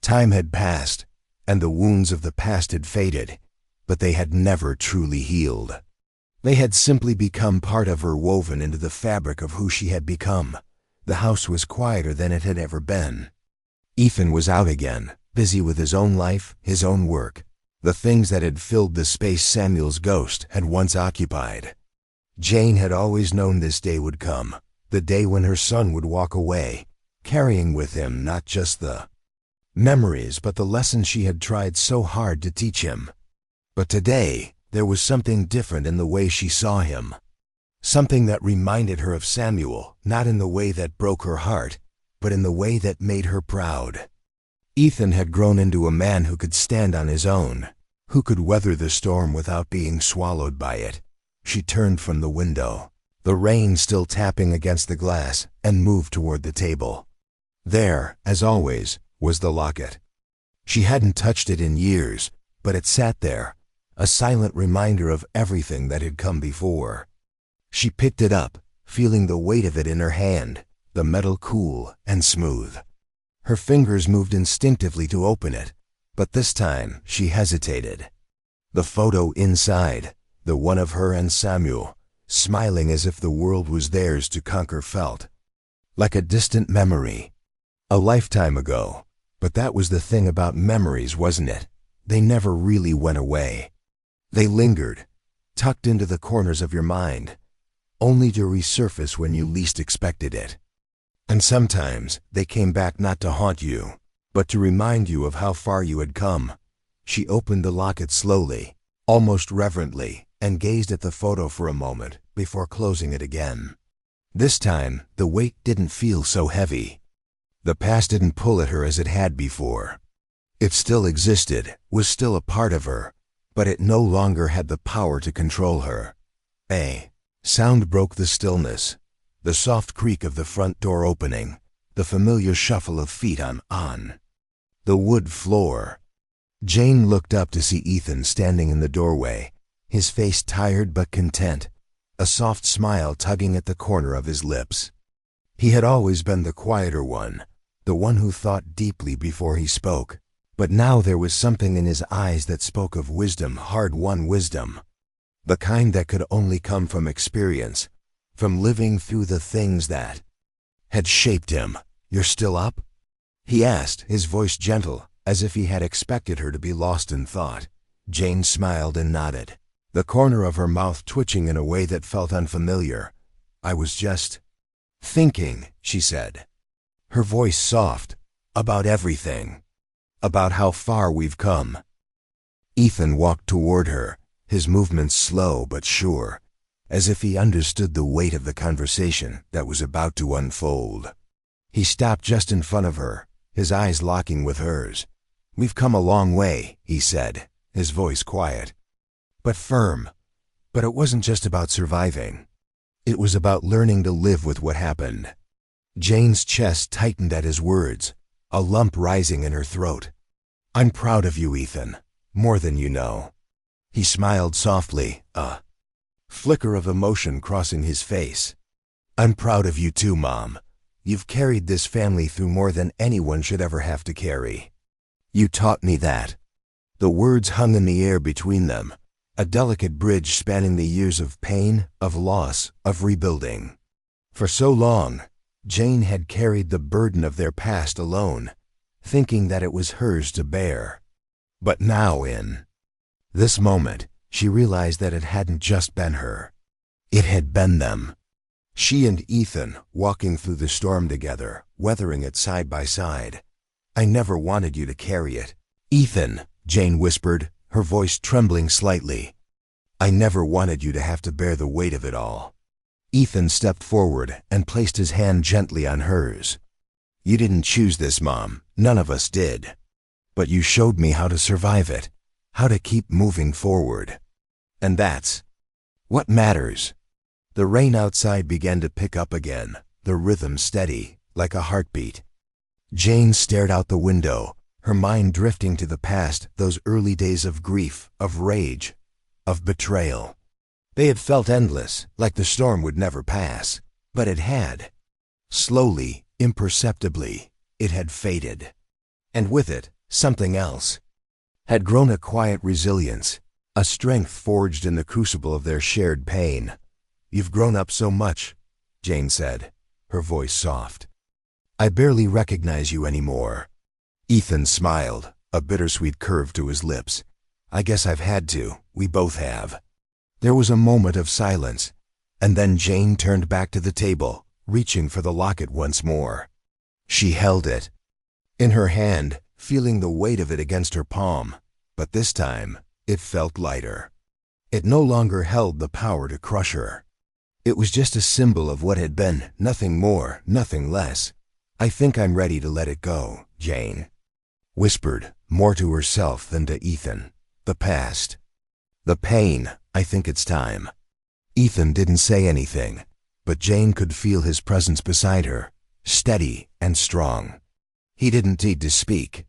Time had passed, and the wounds of the past had faded, but they had never truly healed. They had simply become part of her, woven into the fabric of who she had become. The house was quieter than it had ever been. Ethan was out again, busy with his own life, his own work, the things that had filled the space Samuel's ghost had once occupied. Jane had always known this day would come, the day when her son would walk away, carrying with him not just the memories but the lessons she had tried so hard to teach him. But today, there was something different in the way she saw him. Something that reminded her of Samuel, not in the way that broke her heart, but in the way that made her proud. Ethan had grown into a man who could stand on his own, who could weather the storm without being swallowed by it. She turned from the window, the rain still tapping against the glass, and moved toward the table. There, as always, was the locket. She hadn't touched it in years, but it sat there, a silent reminder of everything that had come before. She picked it up, feeling the weight of it in her hand, the metal cool and smooth. Her fingers moved instinctively to open it, but this time she hesitated. The photo inside, the one of her and Samuel, smiling as if the world was theirs to conquer, felt like a distant memory, a lifetime ago. But that was the thing about memories, wasn't it? They never really went away. They lingered, tucked into the corners of your mind, only to resurface when you least expected it. And sometimes they came back not to haunt you, but to remind you of how far you had come. She opened the locket slowly, almost reverently, and gazed at the photo for a moment before closing it again. This time, the weight didn't feel so heavy. The past didn't pull at her as it had before. It still existed, was still a part of her, but it no longer had the power to control her. A sound broke the stillness, the soft creak of the front door opening, the familiar shuffle of feet on the wood floor. Jane looked up to see Ethan standing in the doorway, his face tired but content, a soft smile tugging at the corner of his lips. He had always been the quieter one, the one who thought deeply before he spoke, but now there was something in his eyes that spoke of wisdom, hard-won wisdom, the kind that could only come from experience, from living through the things that had shaped him. "You're still up?" he asked, his voice gentle, as if he had expected her to be lost in thought. Jane smiled and nodded, the corner of her mouth twitching in a way that felt unfamiliar. "I was just thinking," she said, her voice soft, "about everything, about how far we've come." Ethan walked toward her, his movements slow but sure, as if he understood the weight of the conversation that was about to unfold. He stopped just in front of her, his eyes locking with hers. "We've come a long way," he said, his voice quiet, but firm. But it wasn't just about surviving. It was about learning to live with what happened. Jane's chest tightened at his words, a lump rising in her throat. "I'm proud of you, Ethan, more than you know." He smiled softly, a flicker of emotion crossing his face. "I'm proud of you too, Mom. You've carried this family through more than anyone should ever have to carry. You taught me that." The words hung in the air between them, a delicate bridge spanning the years of pain, of loss, of rebuilding. For so long, Jane had carried the burden of their past alone, thinking that it was hers to bear. But now in this moment, she realized that it hadn't just been her. It had been them. She and Ethan walking through the storm together, weathering it side by side. "I never wanted you to carry it, Ethan," Jane whispered, her voice trembling slightly. "I never wanted you to have to bear the weight of it all." Ethan stepped forward and placed his hand gently on hers. "You didn't choose this, Mom. None of us did. But you showed me how to survive it, how to keep moving forward. And that's what matters." The rain outside began to pick up again, the rhythm steady, like a heartbeat. Jane stared out the window, her mind drifting to the past, those early days of grief, of rage, of betrayal. They had felt endless, like the storm would never pass. But it had. Slowly, imperceptibly, it had faded. And with it, something else had grown, a quiet resilience, a strength forged in the crucible of their shared pain. "You've grown up so much," Jane said, her voice soft. "I barely recognize you anymore." Ethan smiled, a bittersweet curve to his lips. "I guess I've had to. We both have." There was a moment of silence, and then Jane turned back to the table, reaching for the locket once more. She held it in her hand, feeling the weight of it against her palm, but this time it felt lighter. It no longer held the power to crush her. It was just a symbol of what had been, nothing more, nothing less. "I think I'm ready to let it go," Jane whispered, more to herself than to Ethan. "The past, the pain, I think it's time." Ethan didn't say anything, but Jane could feel his presence beside her, steady and strong. He didn't need to speak.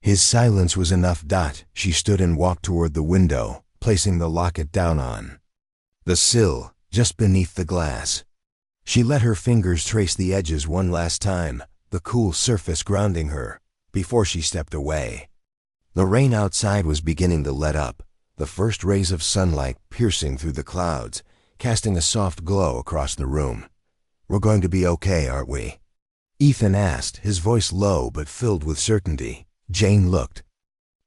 His silence was enough. She stood and walked toward the window, placing the locket down on the sill, just beneath the glass. She let her fingers trace the edges one last time, the cool surface grounding her, before she stepped away. The rain outside was beginning to let up, the first rays of sunlight piercing through the clouds, casting a soft glow across the room. "We're going to be okay, aren't we?" Ethan asked, his voice low but filled with certainty. Jane looked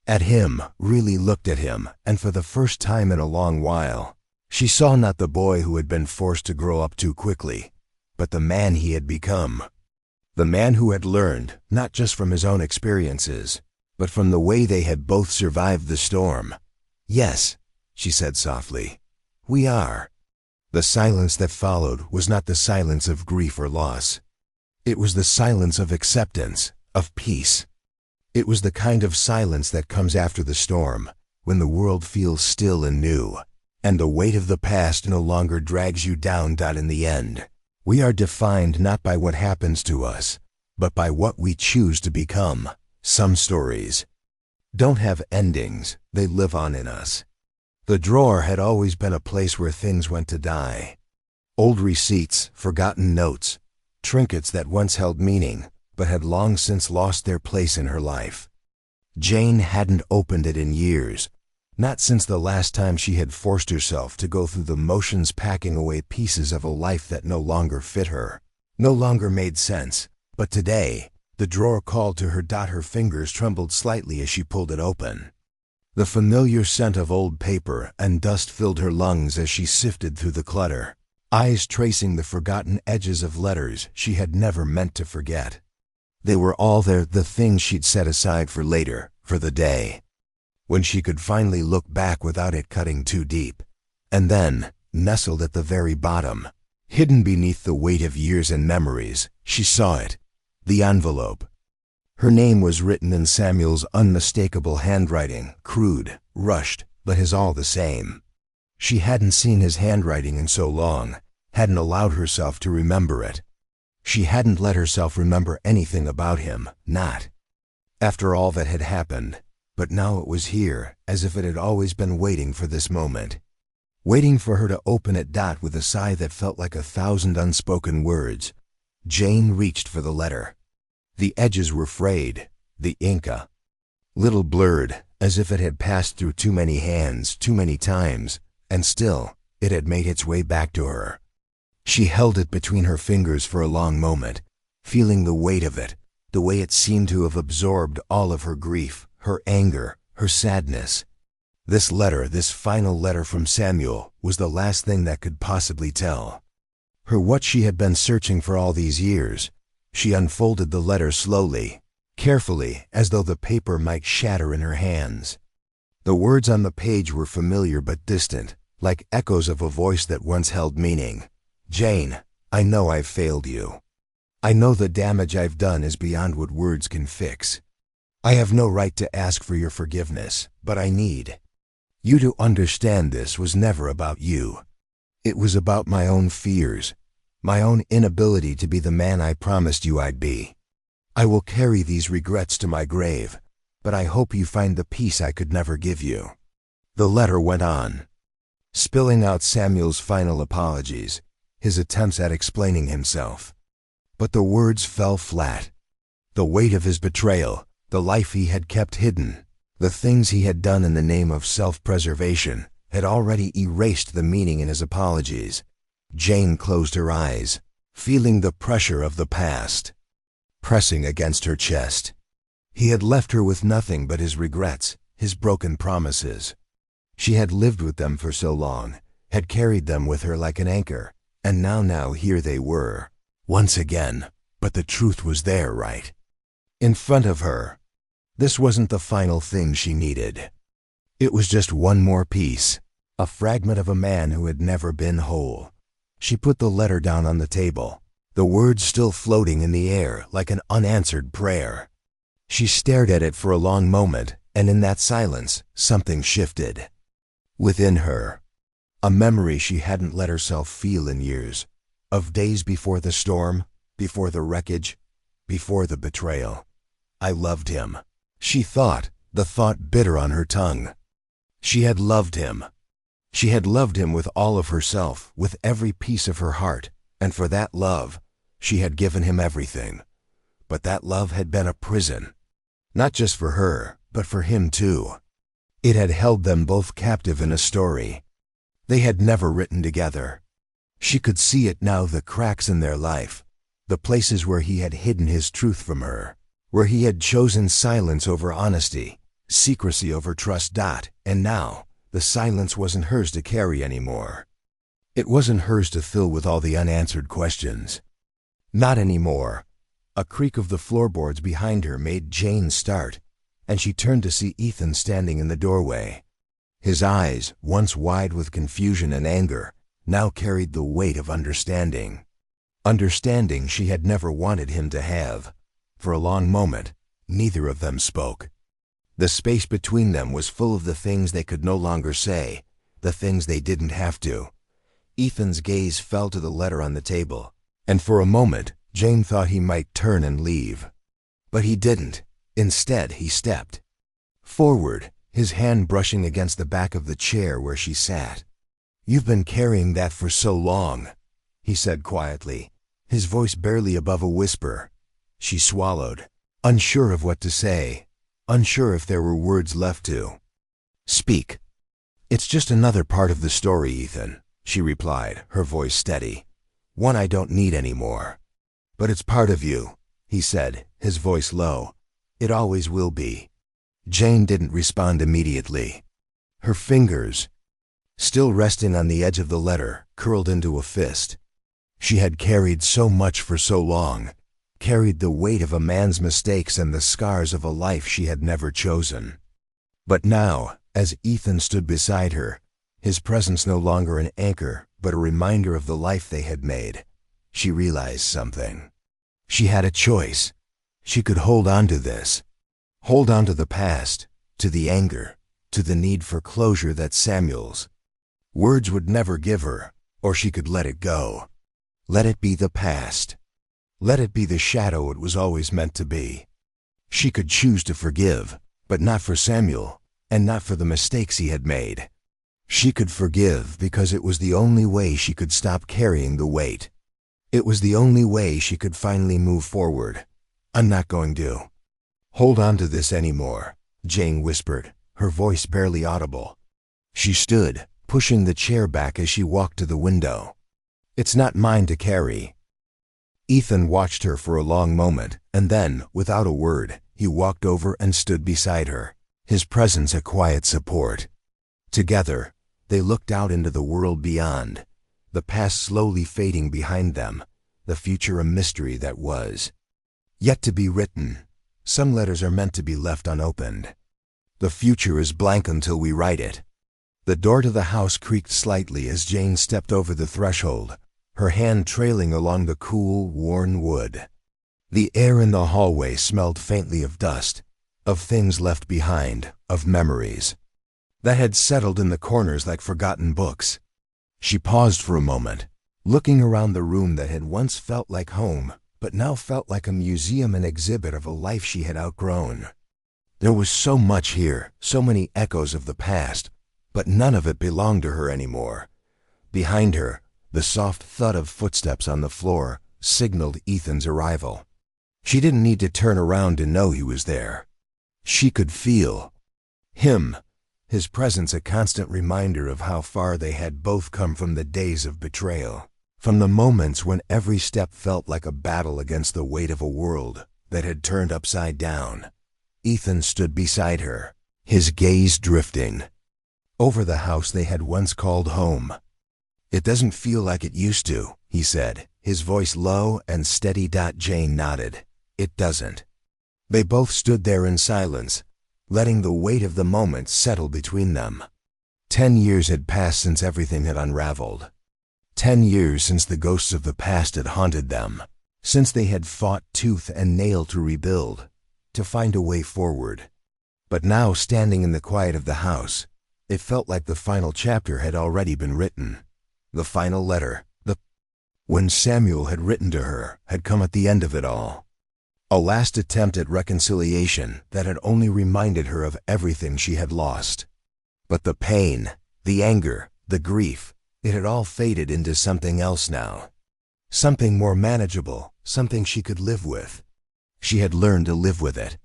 at him, really looked at him, and for the first time in a long while, she saw not the boy who had been forced to grow up too quickly, but the man he had become. The man who had learned, not just from his own experiences, but from the way they had both survived the storm. "Yes," she said softly, "we are." The silence that followed was not the silence of grief or loss. It was the silence of acceptance, of peace. It was the kind of silence that comes after the storm, when the world feels still and new, and the weight of the past no longer drags you down. In the end, we are defined not by what happens to us, but by what we choose to become. Some stories don't have endings, they live on in us. The drawer had always been a place where things went to die. Old receipts, forgotten notes, trinkets that once held meaning, but had long since lost their place in her life. Jane hadn't opened it in years, not since the last time she had forced herself to go through the motions packing away pieces of a life that no longer fit her, no longer made sense. But today, the drawer called to her. Her fingers trembled slightly as she pulled it open. The familiar scent of old paper and dust filled her lungs as she sifted through the clutter, eyes tracing the forgotten edges of letters she had never meant to forget. They were all there, the things she'd set aside for later, for the day, when she could finally look back without it cutting too deep. And then, nestled at the very bottom, hidden beneath the weight of years and memories, she saw it, the envelope. Her name was written in Samuel's unmistakable handwriting, crude, rushed, but his all the same. She hadn't seen his handwriting in so long, hadn't allowed herself to remember it. She hadn't let herself remember anything about him, not after all that had happened, but now it was here, as if it had always been waiting for this moment. Waiting for her to open it. With a sigh that felt like 1,000 unspoken words, Jane reached for the letter. The edges were frayed, the ink a little blurred, as if it had passed through too many hands too many times, and still, it had made its way back to her. She held it between her fingers for a long moment, feeling the weight of it, the way it seemed to have absorbed all of her grief, her anger, her sadness. This letter, this final letter from Samuel, was the last thing that could possibly tell her what she had been searching for all these years. She unfolded the letter slowly, carefully, as though the paper might shatter in her hands. The words on the page were familiar but distant, like echoes of a voice that once held meaning. Jane, I know I've failed you. I know the damage I've done is beyond what words can fix. I have no right to ask for your forgiveness, but I need you to understand this was never about you. It was about my own fears, my own inability to be the man I promised you I'd be. I will carry these regrets to my grave, but I hope you find the peace I could never give you. The letter went on, spilling out Samuel's final apologies, his attempts at explaining himself. But the words fell flat. The weight of his betrayal, the life he had kept hidden, the things he had done in the name of self-preservation, had already erased the meaning in his apologies. Jane closed her eyes, feeling the pressure of the past pressing against her chest. He had left her with nothing but his regrets, his broken promises. She had lived with them for so long, had carried them with her like an anchor, and now here they were, once again. But the truth was there, right in front of her. This wasn't the final thing she needed. It was just one more piece, a fragment of a man who had never been whole. She put the letter down on the table, the words still floating in the air like an unanswered prayer. She stared at it for a long moment, and in that silence, something shifted within her. A memory she hadn't let herself feel in years, of days before the storm, before the wreckage, before the betrayal. I loved him, she thought, the thought bitter on her tongue. She had loved him. She had loved him with all of herself, with every piece of her heart, and for that love, she had given him everything. But that love had been a prison, not just for her, but for him too. It had held them both captive in a story they had never written together. She could see it now, the cracks in their life, the places where he had hidden his truth from her, where he had chosen silence over honesty, secrecy over trust. And now, the silence wasn't hers to carry anymore. It wasn't hers to fill with all the unanswered questions. Not anymore. A creak of the floorboards behind her made Jane start, and she turned to see Ethan standing in the doorway. His eyes, once wide with confusion and anger, now carried the weight of understanding. Understanding she had never wanted him to have. For a long moment, neither of them spoke. The space between them was full of the things they could no longer say, the things they didn't have to. Ethan's gaze fell to the letter on the table, and for a moment, Jane thought he might turn and leave. But he didn't. Instead, he stepped forward, his hand brushing against the back of the chair where she sat. "You've been carrying that for so long," he said quietly, his voice barely above a whisper. She swallowed, unsure of what to say, unsure if there were words left to speak. "It's just another part of the story, Ethan," she replied, her voice steady. "One I don't need anymore." "But it's part of you," he said, his voice low. "It always will be." Jane didn't respond immediately. Her fingers, still resting on the edge of the letter, curled into a fist. She had carried so much for so long, carried the weight of a man's mistakes and the scars of a life she had never chosen. But now, as Ethan stood beside her, his presence no longer an anchor, but a reminder of the life they had made, she realized something. She had a choice. She could hold on to this. Hold on to the past, to the anger, to the need for closure that Samuel's words would never give her, or she could let it go. Let it be the past. Let it be the shadow it was always meant to be. She could choose to forgive, but not for Samuel, and not for the mistakes he had made. She could forgive because it was the only way she could stop carrying the weight. It was the only way she could finally move forward. "I'm not going to hold on to this anymore," Jane whispered, her voice barely audible. She stood, pushing the chair back as she walked to the window. "It's not mine to carry." Ethan watched her for a long moment, and then, without a word, he walked over and stood beside her, his presence a quiet support. Together, they looked out into the world beyond, the past slowly fading behind them, the future a mystery that was yet to be written. Some letters are meant to be left unopened. The future is blank until we write it. The door to the house creaked slightly as Jane stepped over the threshold, her hand trailing along the cool, worn wood. The air in the hallway smelled faintly of dust, of things left behind, of memories that had settled in the corners like forgotten books. She paused for a moment, looking around the room that had once felt like home, but now felt like a museum and exhibit of a life she had outgrown. There was so much here, so many echoes of the past, but none of it belonged to her anymore. Behind her, the soft thud of footsteps on the floor signaled Ethan's arrival. She didn't need to turn around to know he was there. She could feel him, his presence a constant reminder of how far they had both come from the days of betrayal, from the moments when every step felt like a battle against the weight of a world that had turned upside down. Ethan stood beside her, his gaze drifting over the house they had once called home. "It doesn't feel like it used to," he said, his voice low and steady. Jane nodded. "It doesn't." They both stood there in silence, letting the weight of the moment settle between them. 10 years had passed since everything had unraveled. 10 years since the ghosts of the past had haunted them, since they had fought tooth and nail to rebuild, to find a way forward. But now, standing in the quiet of the house, it felt like the final chapter had already been written. The final letter, when Samuel had written to her, had come at the end of it all. A last attempt at reconciliation that had only reminded her of everything she had lost. But the pain, the anger, the grief, it had all faded into something else now. Something more manageable, something she could live with. She had learned to live with it.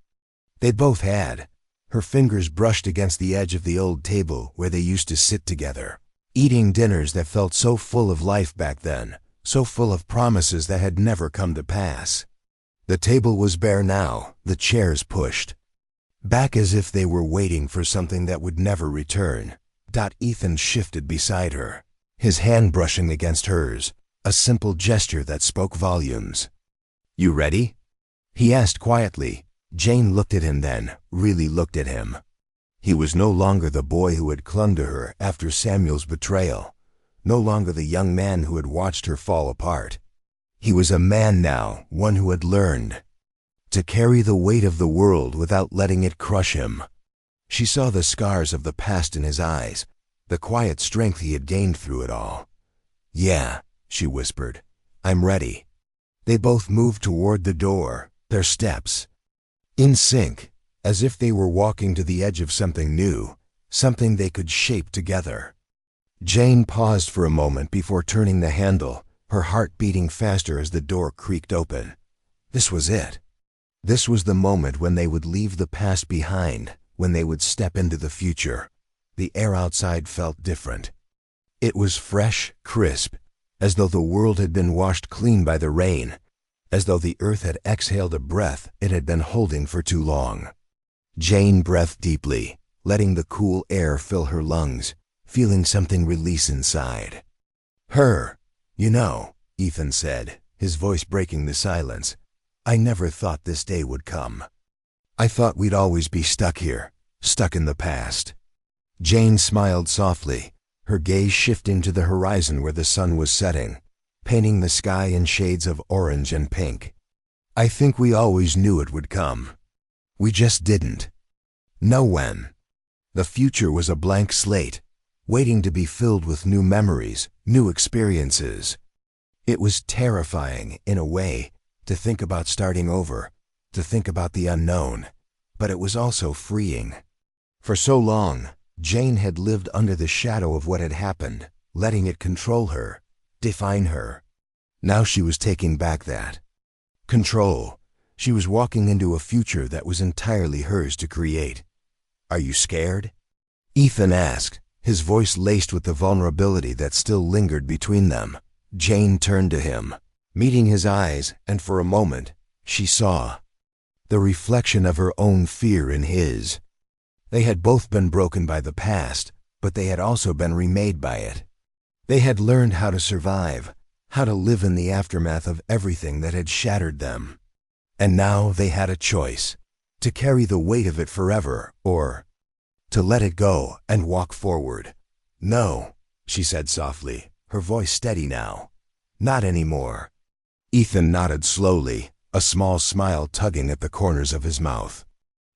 They both had. Her fingers brushed against the edge of the old table where they used to sit together, eating dinners that felt so full of life back then, so full of promises that had never come to pass. The table was bare now, the chairs pushed back as if they were waiting for something that would never return. Ethan shifted beside her, his hand brushing against hers, a simple gesture that spoke volumes. "You ready?" he asked quietly. Jane looked at him then, really looked at him. He was no longer the boy who had clung to her after Samuel's betrayal, no longer the young man who had watched her fall apart. He was a man now, one who had learned to carry the weight of the world without letting it crush him. She saw the scars of the past in his eyes, the quiet strength he had gained through it all. "Yeah," she whispered, "I'm ready." They both moved toward the door, their steps in sync, as if they were walking to the edge of something new, something they could shape together. Jane paused for a moment before turning the handle, her heart beating faster as the door creaked open. This was it. This was the moment when they would leave the past behind, when they would step into the future. The air outside felt different. It was fresh, crisp, as though the world had been washed clean by the rain, as though the earth had exhaled a breath it had been holding for too long. Jane breathed deeply, letting the cool air fill her lungs, feeling something release inside. You know, Ethan said, his voice breaking the silence. I never thought this day would come. I thought we'd always be stuck here, stuck in the past. Jane smiled softly, her gaze shifting to the horizon where the sun was setting, painting the sky in shades of orange and pink. I think we always knew it would come. We just didn't know when. The future was a blank slate, waiting to be filled with new memories, new experiences. It was terrifying, in a way, to think about starting over, to think about the unknown, but it was also freeing. For so long, Jane had lived under the shadow of what had happened, letting it control her, define her. Now she was taking back that control. She was walking into a future that was entirely hers to create. Are you scared? Ethan asked, his voice laced with the vulnerability that still lingered between them. Jane turned to him, meeting his eyes, and for a moment, she saw the reflection of her own fear in his. They had both been broken by the past, but they had also been remade by it. They had learned how to survive, how to live in the aftermath of everything that had shattered them. And now they had a choice, to carry the weight of it forever, or to let it go and walk forward. No, she said softly, her voice steady now. Not anymore. Ethan nodded slowly, a small smile tugging at the corners of his mouth.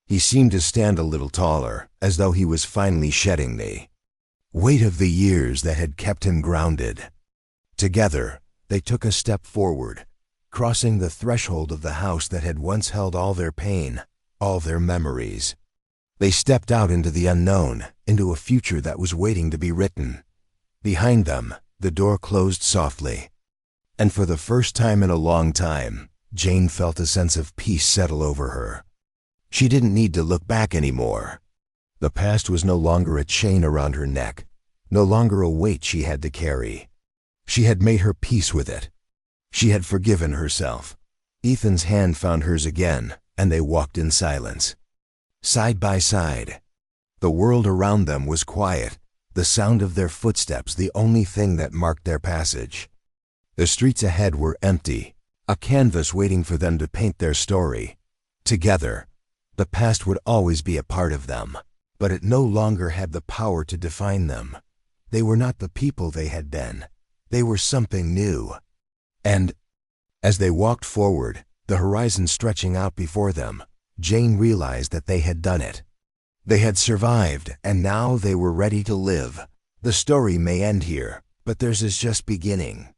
He seemed to stand a little taller, as though he was finally shedding the weight of the years that had kept him grounded. Together, they took a step forward, crossing the threshold of the house that had once held all their pain, all their memories. They stepped out into the unknown, into a future that was waiting to be written. Behind them, the door closed softly. And for the first time in a long time, Jane felt a sense of peace settle over her. She didn't need to look back anymore. The past was no longer a chain around her neck, no longer a weight she had to carry. She had made her peace with it. She had forgiven herself. Ethan's hand found hers again, and they walked in silence, side by side. The world around them was quiet, the sound of their footsteps the only thing that marked their passage. The streets ahead were empty, a canvas waiting for them to paint their story. Together, the past would always be a part of them, but it no longer had the power to define them. They were not the people they had been. They were something new. And as they walked forward, the horizon stretching out before them, Jane realized that they had done it. They had survived, and now they were ready to live. The story may end here, but theirs is just beginning.